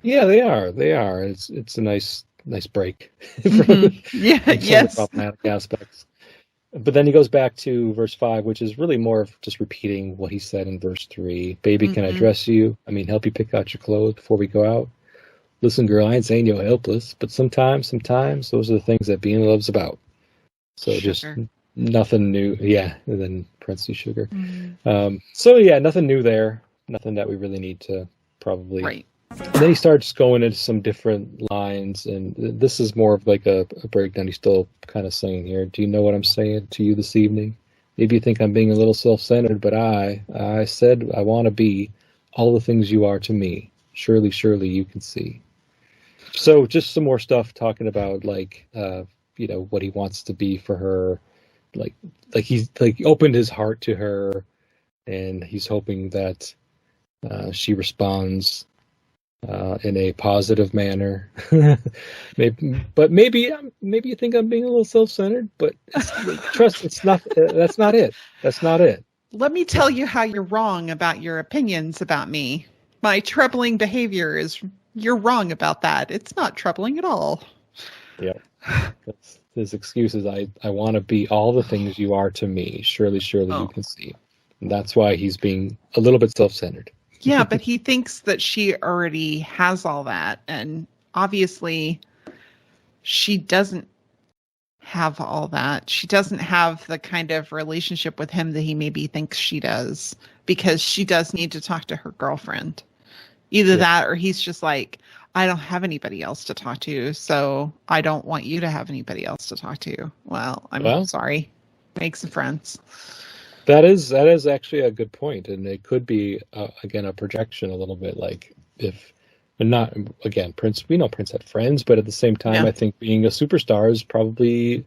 Yeah, they are. It's a nice break. Yes. Problematic aspects. But then he goes back to verse 5, which is really more of just repeating what he said in verse 3. Baby, can I dress you? I mean, help you pick out your clothes before we go out? Listen, girl, I ain't saying you're helpless, but sometimes those are the things that being in love's about. So Sugar. just nothing new. Yeah, and then parentheses sugar. So yeah, nothing new there. Nothing that we really need to probably. Right. And then he starts going into some different lines, and this is more of like a breakdown. He's still kind of saying here, do you know what I'm saying to you this evening? Maybe you think I'm being a little self-centered, but I said I want to be all the things you are to me. Surely, surely you can see. So just some more stuff talking about like, what he wants to be for her. Like he's like opened his heart to her, and he's hoping that she responds in a positive manner. maybe you think I'm being a little self-centered, but trust, it's not. That's not it. That's not it. Let me tell you how you're wrong about your opinions about me. My troubling behavior is, you're wrong about that. It's not troubling at all. Yeah. His excuse is, I want to be all the things you are to me. Surely, surely you can see. And that's why he's being a little bit self-centered. Yeah, but he thinks that she already has all that. And obviously, she doesn't have all that. She doesn't have the kind of relationship with him that he maybe thinks she does, because she does need to talk to her girlfriend. Either that, or he's just like, I don't have anybody else to talk to, so I don't want you to have anybody else to talk to. Well, I'm sorry. Make some friends. That is actually a good point, and it could be again a projection a little bit. Like if, and not again, Prince. We know Prince had friends, but at the same time, I think being a superstar is probably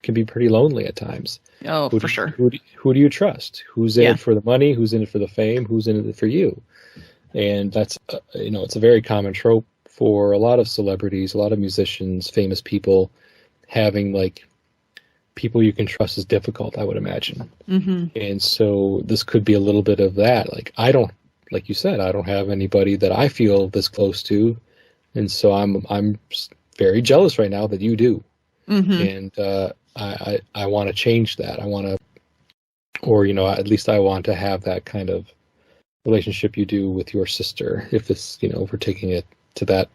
can be pretty lonely at times. Oh, for sure. Who do you trust? Who's in it for the money? Who's in it for the fame? Who's in it for you? And that's it's a very common trope for a lot of celebrities, a lot of musicians, famous people, having like people you can trust is difficult, I would imagine. And so this could be a little bit of that. Like like you said, I don't have anybody that I feel this close to, and so I'm very jealous right now that you do. And I want to change that. I want to, or at least I want to have that kind of relationship you do with your sister. If it's if we're taking it to that,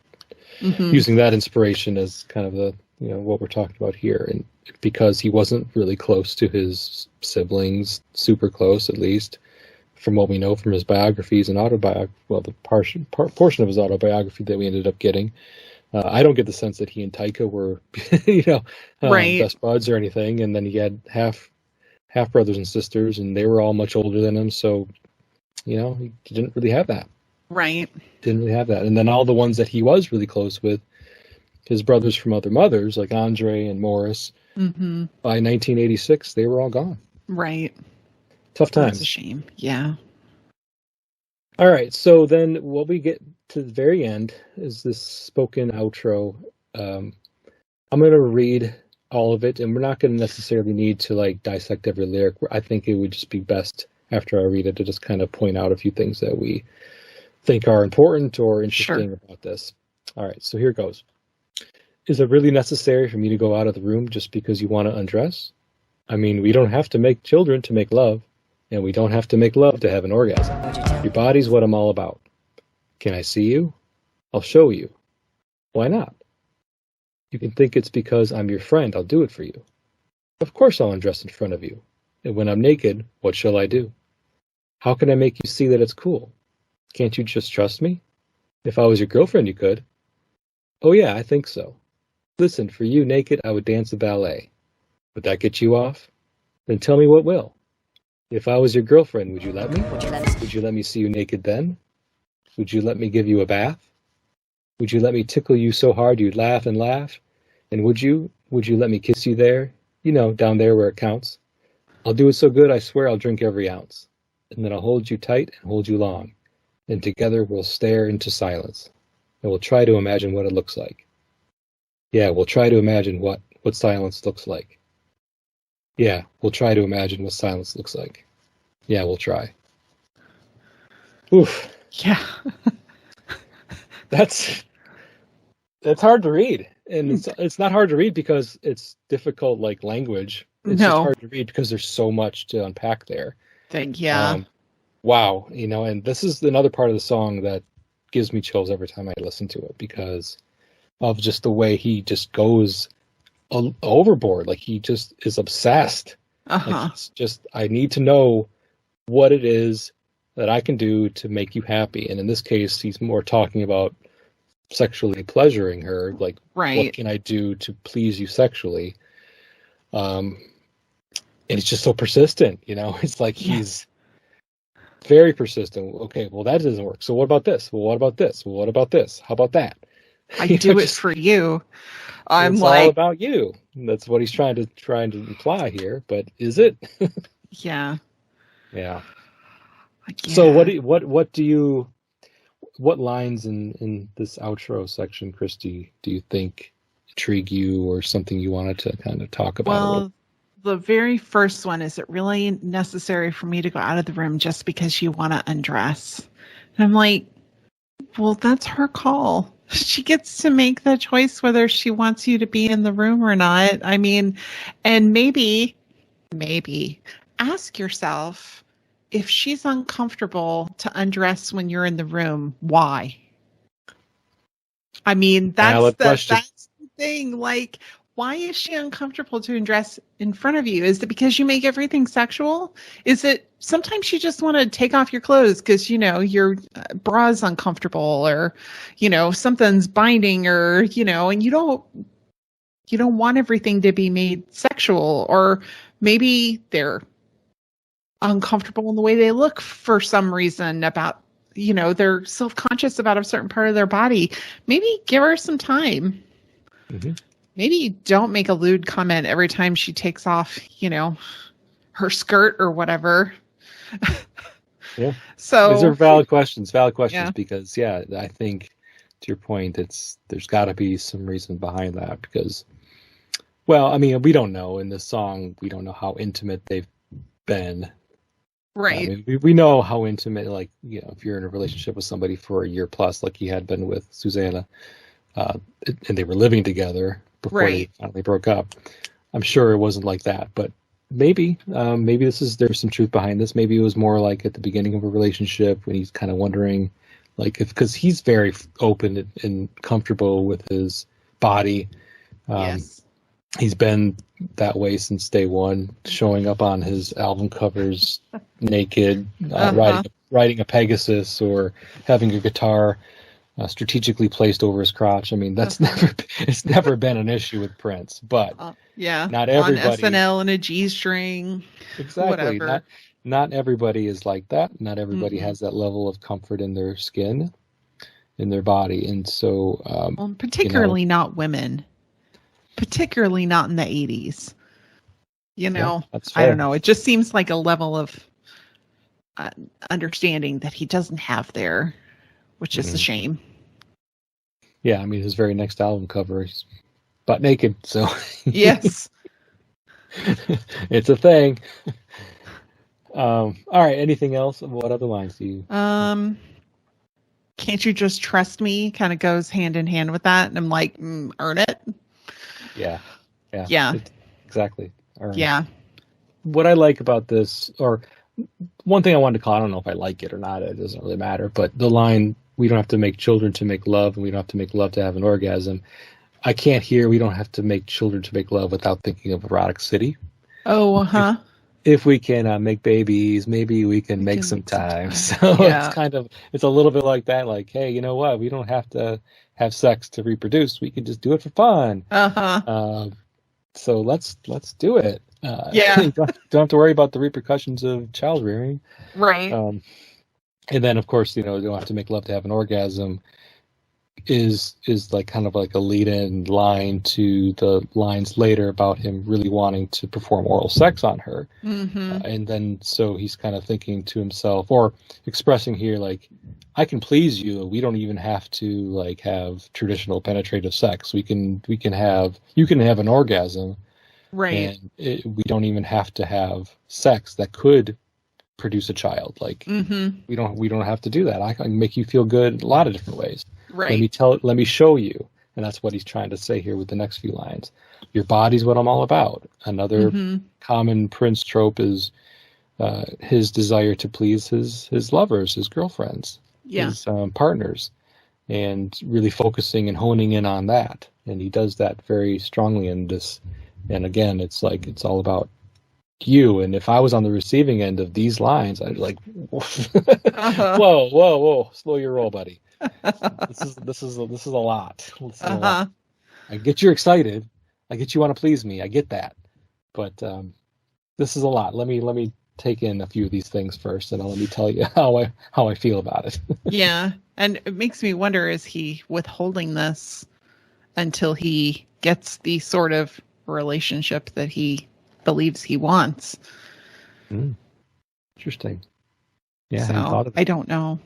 using that inspiration as kind of the what we're talking about here, and because he wasn't really close to his siblings, super close at least, from what we know from his biographies and autobiography, well, the portion of his autobiography that we ended up getting. I don't get the sense that he and Taika were, best buds or anything. And then he had half brothers and sisters, and they were all much older than him. So, he didn't really have that. Right. Didn't really have that. And then all the ones that he was really close with, his brothers from other mothers, like Andre and Morris, by 1986, they were all gone. Right. Tough times. That's a shame. Yeah. All right. So then what we get to the very end is this spoken outro. I'm going to read all of it, and we're not going to necessarily need to like dissect every lyric. I think it would just be best after I read it to just kind of point out a few things that we think are important or interesting about this. All right. So here goes. Is it really necessary for me to go out of the room just because you want to undress? I mean, we don't have to make children to make love, and we don't have to make love to have an orgasm. Your body's what I'm all about. Can I see you? I'll show you. Why not? You can think it's because I'm your friend. I'll do it for you. Of course I'll undress in front of you. And when I'm naked, what shall I do? How can I make you see that it's cool? Can't you just trust me? If I was your girlfriend, you could. Oh yeah, I think so. Listen, for you naked, I would dance a ballet. Would that get you off? Then tell me what will. If I was your girlfriend, would you let me? Would you let me see you naked then? Would you let me give you a bath? Would you let me tickle you so hard you'd laugh and laugh? And would you let me kiss you there? Down there where it counts. I'll do it so good, I swear I'll drink every ounce. And then I'll hold you tight and hold you long. And together we'll stare into silence. And we'll try to imagine what it looks like. Yeah, we'll try to imagine what silence looks like. Yeah, we'll try to imagine what silence looks like. Yeah, we'll try. Oof. Yeah. That's hard to read. And it's not hard to read because it's difficult like language. it's just hard to read because there's so much to unpack there. Wow, and this is another part of the song that gives me chills every time I listen to it because of just the way he just goes overboard. Like he just is obsessed. Like it's just, I need to know what it is that I can do to make you happy. And in this case, he's more talking about sexually pleasuring her. Like, what can I do to please you sexually? And it's just so persistent, it's like he's very persistent. Okay, well, that doesn't work. So what about this? Well, what about this? Well, what about this? How about that? I do it for you. It's all about you. That's what he's trying to imply here. But is it? Yeah. So what lines in this outro section, Christy, do you think intrigue you or something you wanted to kind of talk about? Well, the very first one, is it really necessary for me to go out of the room just because you want to undress? And I'm like, well, that's her call. She gets to make the choice whether she wants you to be in the room or not. I mean, and maybe ask yourself, if she's uncomfortable to undress when you're in the room, why? I mean, that's the thing. Like, why is she uncomfortable to undress in front of you? Is it because you make everything sexual? Is it sometimes you just want to take off your clothes because, your bra's uncomfortable or, something's binding or, and you don't want everything to be made sexual, or maybe they're uncomfortable in the way they look for some reason about, they're self-conscious about a certain part of their body. Maybe give her some time. Mm-hmm. Maybe don't make a lewd comment every time she takes off, her skirt or whatever. Yeah. So these are valid questions because I think to your point, there's got to be some reason behind that because, well, I mean, we don't know in this song, we don't know how intimate they've been. Right. I mean, we know how intimate, like, if you're in a relationship with somebody for a year plus, like he had been with Susanna, and they were living together before they finally broke up. I'm sure it wasn't like that, but maybe there's some truth behind this. Maybe it was more like at the beginning of a relationship when he's kind of wondering, like, because he's very open and comfortable with his body. Yes. He's been that way since day one, showing up on his album covers naked, riding a Pegasus or having a guitar strategically placed over his crotch. I mean, it's never been an issue with Prince, but not everybody on SNL and a G-string. Exactly. Whatever. Not everybody is like that. Not everybody has that level of comfort in their skin, in their body, and so particularly not women. Particularly not in the 80s. I don't know. It just seems like a level of understanding that he doesn't have there, which is a shame. Yeah, I mean, his very next album cover, he's butt naked, so... Yes. It's a thing. All right, anything else? What other lines do you... Can't you just trust me? Kind of goes hand in hand with that, and I'm like, earn it. Yeah. Exactly. Yeah. What I like about this, or one thing I wanted to call, I don't know if I like it or not, it doesn't really matter, but the line, we don't have to make children to make love, and we don't have to make love to have an orgasm. I can't hear we don't have to make children to make love without thinking of Erotic City. Oh, If we can make babies, maybe we can make some time. So it's a little bit like that. Like, hey, you know what? We don't have to have sex to reproduce. We can just do it for fun. So let's do it. Don't have to worry about the repercussions of child rearing. Right. And then, of course, don't have to make love to have an orgasm. Is like kind of like a lead-in line to the lines later about him really wanting to perform oral sex on her. And then so he's kind of thinking to himself, or expressing here, like, I can please you. We don't even have to like have traditional penetrative sex. You can have an orgasm, right? And we don't even have to have sex that could produce a child. Like we don't have to do that. I can make you feel good in a lot of different ways. Right. Let me show you. And that's what he's trying to say here with the next few lines. Your body's what I'm all about. Another common Prince trope is his desire to please his lovers, his girlfriends, his partners, and really focusing and honing in on that. And he does that very strongly in this. And again, it's like it's all about you. And if I was on the receiving end of these lines, I'd be like, whoa, slow your roll, buddy. This is a lot. This is a lot. I get you're excited. I get you want to please me. I get that. But this is a lot. Let me take in a few of these things first, and let me tell you how I feel about it. Yeah, and it makes me wonder: is he withholding this until he gets the sort of relationship that he believes he wants? Interesting. Yeah, so I don't know.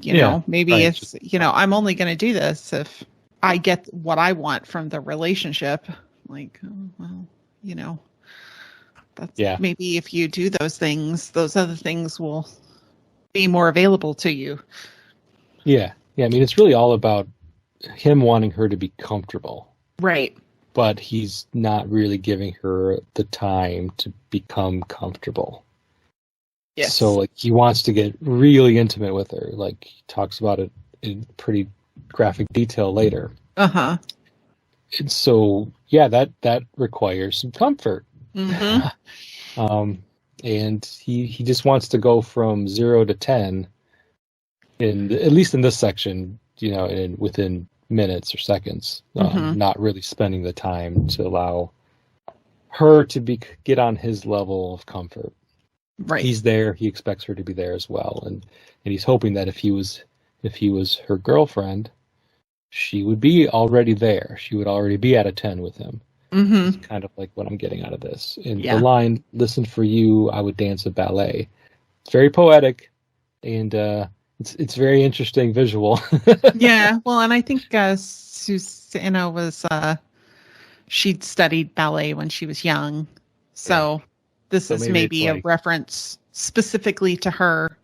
You know, maybe it's I'm only going to do this if I get what I want from the relationship. Like, that's maybe if you do those things, those other things will be more available to you. Yeah. I mean, it's really all about him wanting her to be comfortable. Right. But he's not really giving her the time to become comfortable. Yes. So, like, he wants to get really intimate with her. Like, he talks about it in pretty graphic detail later. And so, that requires some comfort. And he just wants to go from 0 to 10, at least in this section, within minutes or seconds, not really spending the time to allow her to get on his level of comfort. Right. He's there. He expects her to be there as well, and he's hoping that if he was her girlfriend, she would be already there. She would already be at a 10 with him. It's kind of like what I'm getting out of this. And the line, "Listen, for you, I would dance a ballet." It's very poetic, and it's very interesting visual. Yeah, well, and I think Susanna was she'd studied ballet when she was young, so this is maybe a reference specifically to her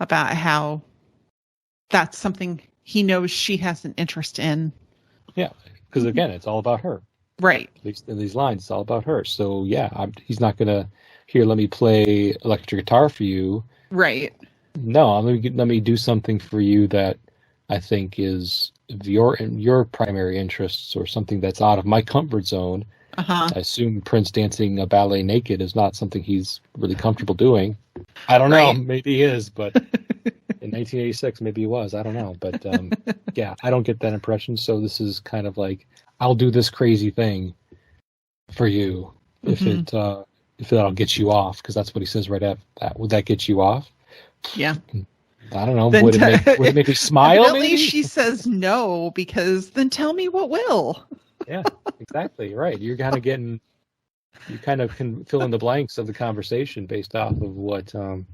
about how that's something he knows she has an interest in. Yeah, because again, it's all about her. Right. At least in these lines, it's all about her. So he's not gonna let me play electric guitar for you. Right. No, let me do something for you that I think is your primary interests, or something that's out of my comfort zone. I assume Prince dancing a ballet naked is not something he's really comfortable doing. I don't know. Maybe he is, but in 1986, maybe he was. I don't know. But I don't get that impression. So this is kind of like, I'll do this crazy thing for you if that'll get you off, because that's what he says right after that. Would that get you off? Yeah. I don't know. Would it make me smile? Evidently she says no, because then tell me what will. Yeah, exactly. Right. You kind of can fill in the blanks of the conversation based off of what the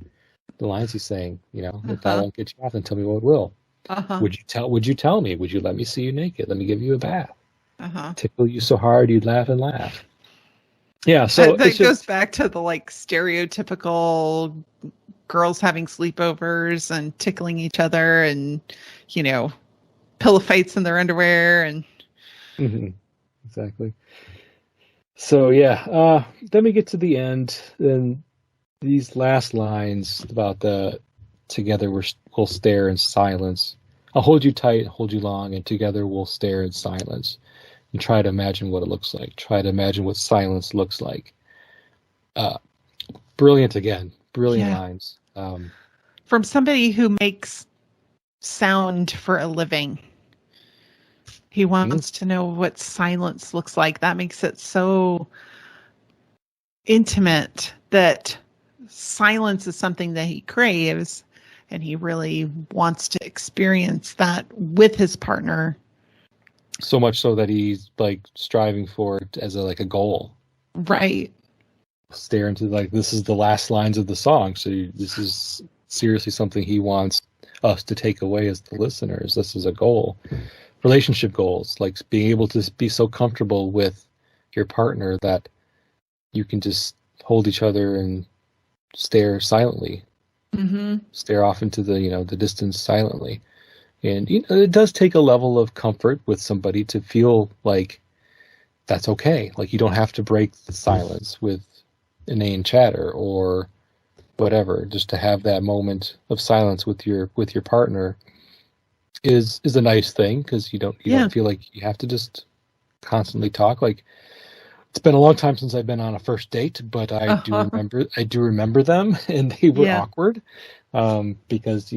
lines he's saying. If that won't get you off, then tell me what will. Would you tell me? Would you let me see you naked? Let me give you a bath. Tickle you so hard you'd laugh and laugh. Yeah, so that goes back to the stereotypical girls having sleepovers and tickling each other, and pillow fights in their underwear, and exactly. So then we get to the end, and these last lines about the "together we'll stare in silence. I'll hold you tight, hold you long, and together we'll stare in silence." And try to imagine what it looks like. Try to imagine what silence looks like. Brilliant again. Brilliant lines. From somebody who makes sound for a living. He wants to know what silence looks like. That makes it so intimate that silence is something that he craves, and he really wants to experience that with his partner. So much so that he's striving for it as a goal. Right. Stare into this is the last lines of the song. So this is seriously something he wants us to take away as the listeners. This is a goal. Relationship goals, being able to be so comfortable with your partner that you can just hold each other and stare silently. Stare off into the the distance silently. And it does take a level of comfort with somebody to feel like that's okay. Like you don't have to break the silence with inane chatter or whatever. Just to have that moment of silence with your partner is a nice thing, because you don't feel like you have to just constantly talk. Like, it's been a long time since I've been on a first date, but I do remember them, and they were awkward, because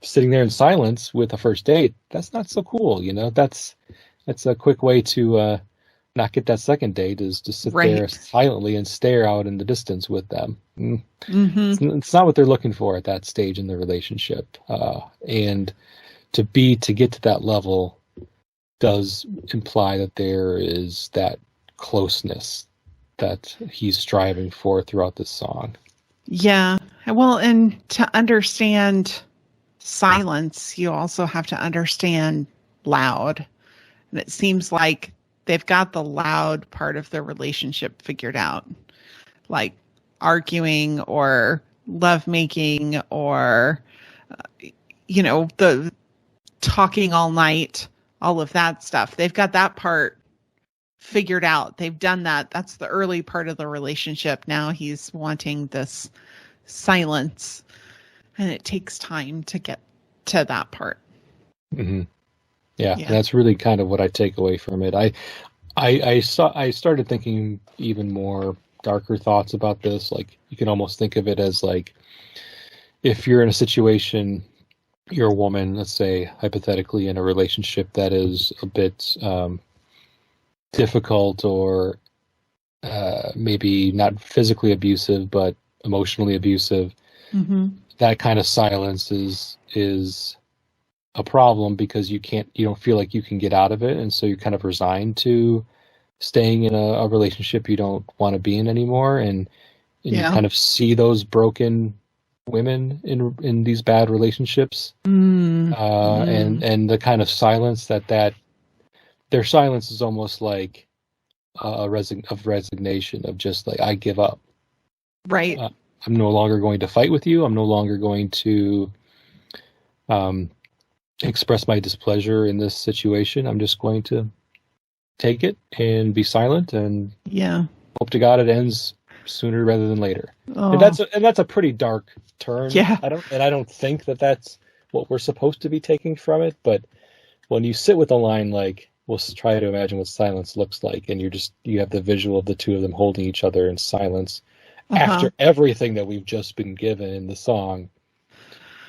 sitting there in silence with a first date, that's not so cool. That's a quick way to not get that second date, is to sit there silently and stare out in the distance with them. It's not what they're looking for at that stage in the relationship, and to get to that level does imply that there is that closeness that he's striving for throughout this song. Yeah. Well, and to understand silence, you also have to understand loud. And it seems like they've got the loud part of the relationship figured out. Like arguing or lovemaking or, the talking all night, all of that stuff. They've got that part figured out. They've done that. That's the early part of the relationship. Now he's wanting this silence, and it takes time to get to that part. Mm-hmm. Yeah, and that's really kind of what I take away from it. I started thinking even more darker thoughts about this. Like, you can almost think of it as like, if you're in a situation, you're a woman, let's say hypothetically, in a relationship that is a bit difficult, or maybe not physically abusive but emotionally abusive. That kind of silence is a problem, because you don't feel like you can get out of it, and so you're kind of resigned to staying in a relationship you don't want to be in anymore, and you kind of see those broken women in these bad relationships, and the kind of silence that their silence is almost like resignation, of just like, I give up. Right. I'm no longer going to fight with you. I'm no longer going to express my displeasure in this situation. I'm just going to take it and be silent, and hope to God it ends sooner rather than later. And that's a pretty dark turn. I don't think that that's what we're supposed to be taking from it. But when you sit with a line like, we'll try to imagine what silence looks like, and you have the visual of the two of them holding each other in silence after everything that we've just been given in the song.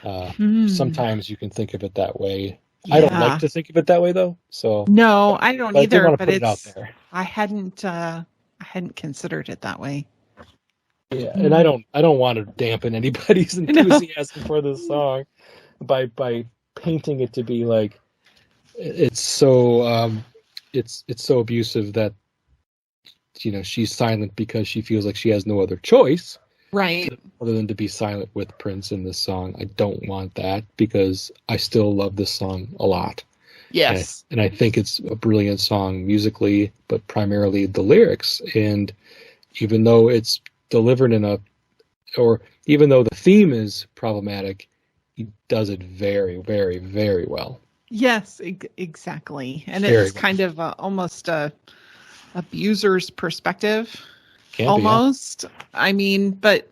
Sometimes you can think of it that way. I don't like to think of it that way, though. So no, I don't either. I put it out there. I hadn't considered it that way. Yeah, and I don't want to dampen anybody's enthusiasm for this song by painting it to be like it's so abusive that she's silent because she feels like she has no other choice, right, other than to be silent with Prince in this song. I don't want that, because I still love this song a lot. Yes, and I think it's a brilliant song musically, but primarily the lyrics. And even though it's delivered even though the theme is problematic, he does it very, very, very well. Yes, exactly. And it's kind of almost a abuser's perspective. Almost. I mean, but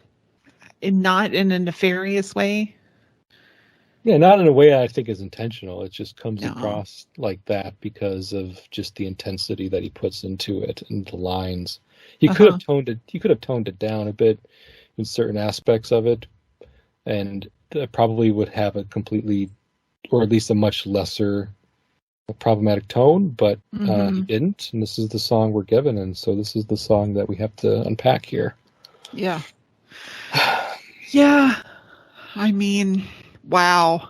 not in a nefarious way. Yeah, not in a way I think is intentional. It just comes across like that because of just the intensity that he puts into it and the lines. He could have toned it down a bit in certain aspects of it, and probably would have a completely, or at least a much lesser problematic tone, but he didn't, and this is the song we're given, and so this is the song that we have to unpack here. Yeah. I mean, wow.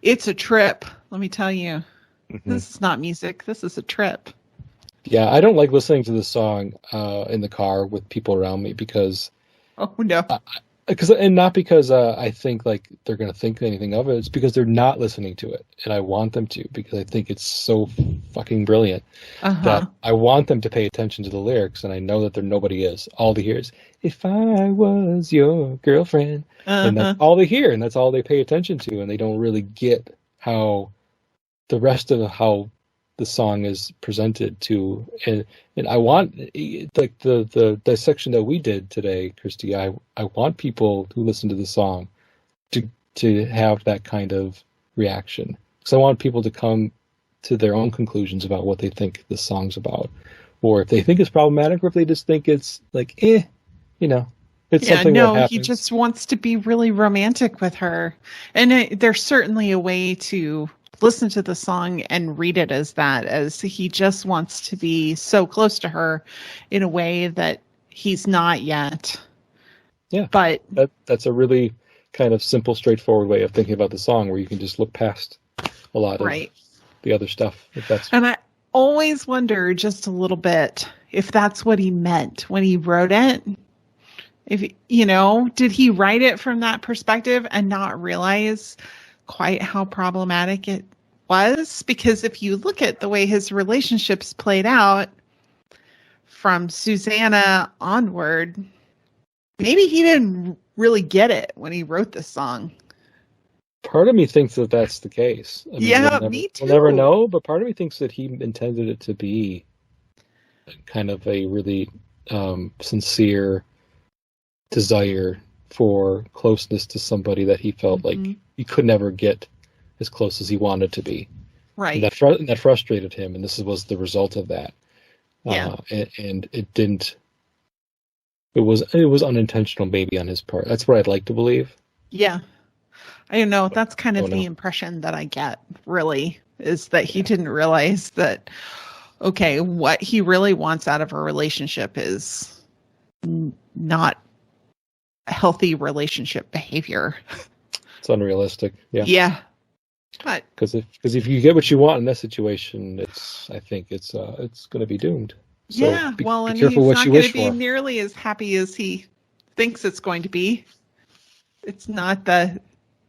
It's a trip, let me tell you. This is not music, this is a trip. Yeah, I don't like listening to this song in the car with people around me, because not because I think like they're going to think anything of it. It's because they're not listening to it, and I want them to, because I think it's so fucking brilliant that I want them to pay attention to the lyrics, and I know that nobody is. All they hear is, if I was your girlfriend, and that's all they hear, and that's all they pay attention to, and they don't really get how the rest of how the song is presented to, and I want, like the dissection that we did today, Christy, I want people who listen to the song to have that kind of reaction, because I want people to come to their own conclusions about what they think the song's about, or if they think it's problematic, or if they just think it's like, it's something that happens. He just wants to be really romantic with her, and there's certainly a way to listen to the song and read it as that, as he just wants to be so close to her in a way that he's not yet. Yeah, but that's a really kind of simple, straightforward way of thinking about the song, where you can just look past a lot of the other stuff. And I always wonder just a little bit if that's what he meant when he wrote it. If did he write it from that perspective and not realize quite how problematic it was? Because if you look at the way his relationships played out from Susanna onward, maybe he didn't really get it when he wrote this song. Part of me thinks that that's the case. I mean, me too. We'll never know, but part of me thinks that he intended it to be kind of a really sincere desire for closeness to somebody that he felt like he could never get as close as he wanted to be. Right. And that frustrated him, and this was the result of that. Yeah. And it didn't. It was unintentional, maybe, on his part. That's what I'd like to believe. Yeah. I don't know. That's kind of the impression that I get, really, is that he didn't realize that, okay, what he really wants out of a relationship is not healthy relationship behavior. It's unrealistic. Yeah. But because if you get what you want in that situation, I think it's going to be doomed. So and be he's careful what not you going wish to be for. nearly as happy as he thinks it's going to be. It's not the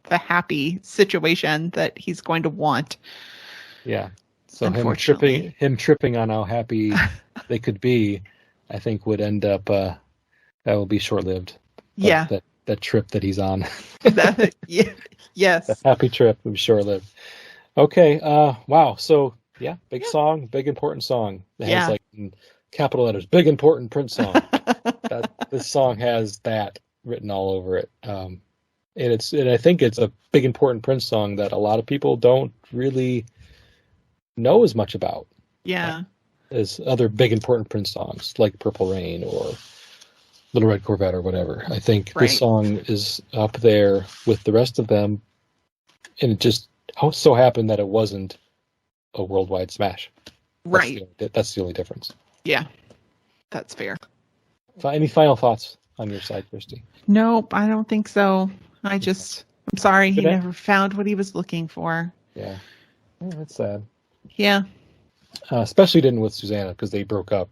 happy situation that he's going to want. Yeah. So him tripping on how happy they could be, I think would end up that will be short lived. That trip that he's on. Yes. The happy trip will be short lived. Okay. Wow. So big song, big important song. It has like in capital letters, big important Prince song. This song has that written all over it. And I think it's a big important Prince song that a lot of people don't really know as much about. Yeah. As other big important Prince songs like Purple Rain or Little Red Corvette or whatever. I think this song is up there with the rest of them, and it just so happened that it wasn't a worldwide smash. Right. That's the only difference. Yeah, that's fair. Any final thoughts on your side, Christy? Nope, I don't think so. I'm sorry he never found what he was looking for. Yeah, that's sad. Yeah. Especially didn't with Susanna, because they broke up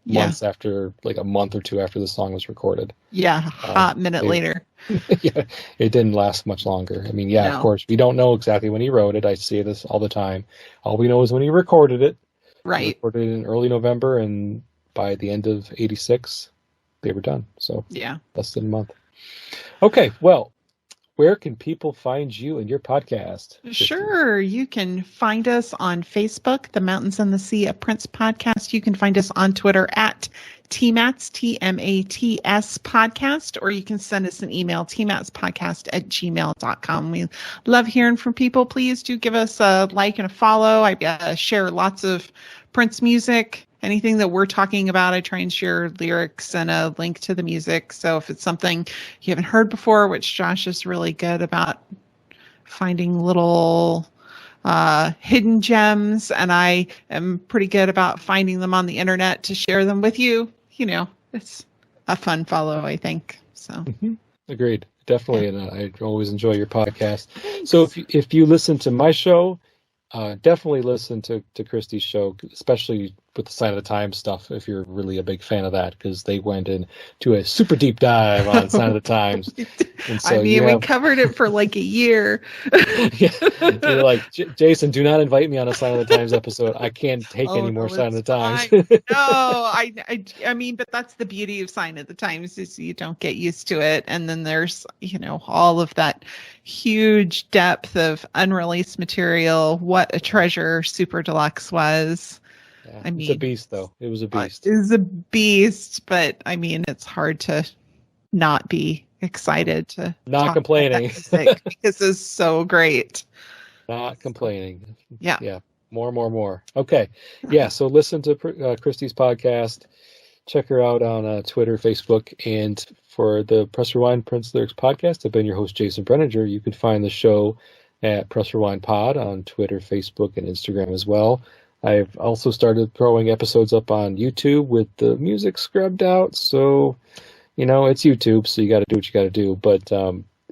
months after, a month or two after the song was recorded. Yeah, hot minute later. Yeah, it didn't last much longer. I mean, of course, we don't know exactly when he wrote it. I say this all the time. All we know is when he recorded it. Right. He recorded it in early November, and by the end of '86, they were done. So less than a month. Okay, well, where can people find you and your podcast? Sure. You can find us on Facebook, The Mountains and the Sea, a Prince podcast. You can find us on Twitter at TMATS, TMATS podcast, or you can send us an email, tmatspodcast@gmail.com. We love hearing from people. Please do give us a like and a follow. I share lots of Prince music. Anything that we're talking about, I try and share lyrics and a link to the music. So if it's something you haven't heard before, which Josh is really good about finding little hidden gems, and I am pretty good about finding them on the internet to share them with you. It's a fun follow, I think. So Agreed. Definitely. And I always enjoy your podcast. Thanks. So if you listen to my show, definitely listen to Christy's show, especially with the Sign of the Times stuff if you're really a big fan of that, because they went into a super deep dive on Sign of the Times. And so we covered it for like a year. Yeah, you're like, Jason, do not invite me on a Sign of the Times episode. I can't take any more Sign of the Times. I mean, but that's the beauty of Sign of the Times, is you don't get used to it. And then there's, all of that huge depth of unreleased material. What a treasure Super Deluxe was. Yeah, I mean, it's a beast, though. It was a beast. It was a beast, but I mean, it's hard to not be excited to not complaining because it's so great. Not complaining. Yeah. More. Okay. Yeah. So listen to Christy's podcast. Check her out on Twitter, Facebook, and for the Press Rewind Prince Lyrics podcast, I've been your host, Jason Brenninger. You can find the show at Press Rewind Pod on Twitter, Facebook, and Instagram as well. I've also started throwing episodes up on YouTube with the music scrubbed out. So, it's YouTube, so you got to do what you got to do. But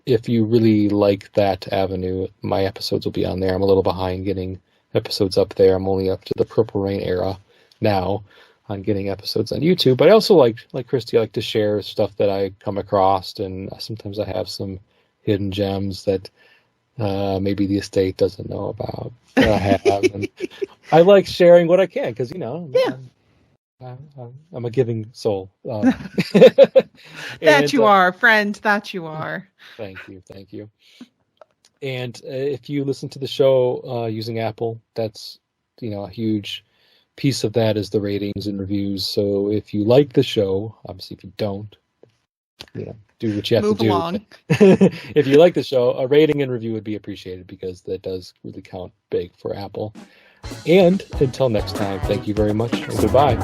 if you really like that avenue, my episodes will be on there. I'm a little behind getting episodes up there. I'm only up to the Purple Rain era now on getting episodes on YouTube. But I also like Christy, I like to share stuff that I come across, and sometimes I have some hidden gems that maybe the estate doesn't know about that I have. And I like sharing what I can because, I'm a giving soul. That you are, friend. That you are. Thank you. And if you listen to the show using Apple, that's a huge piece of that is the ratings and reviews. So if you like the show, obviously if you don't, do what you have Move to do. Along. If you like the show, a rating and review would be appreciated because that does really count big for Apple. And until next time, thank you very much and goodbye.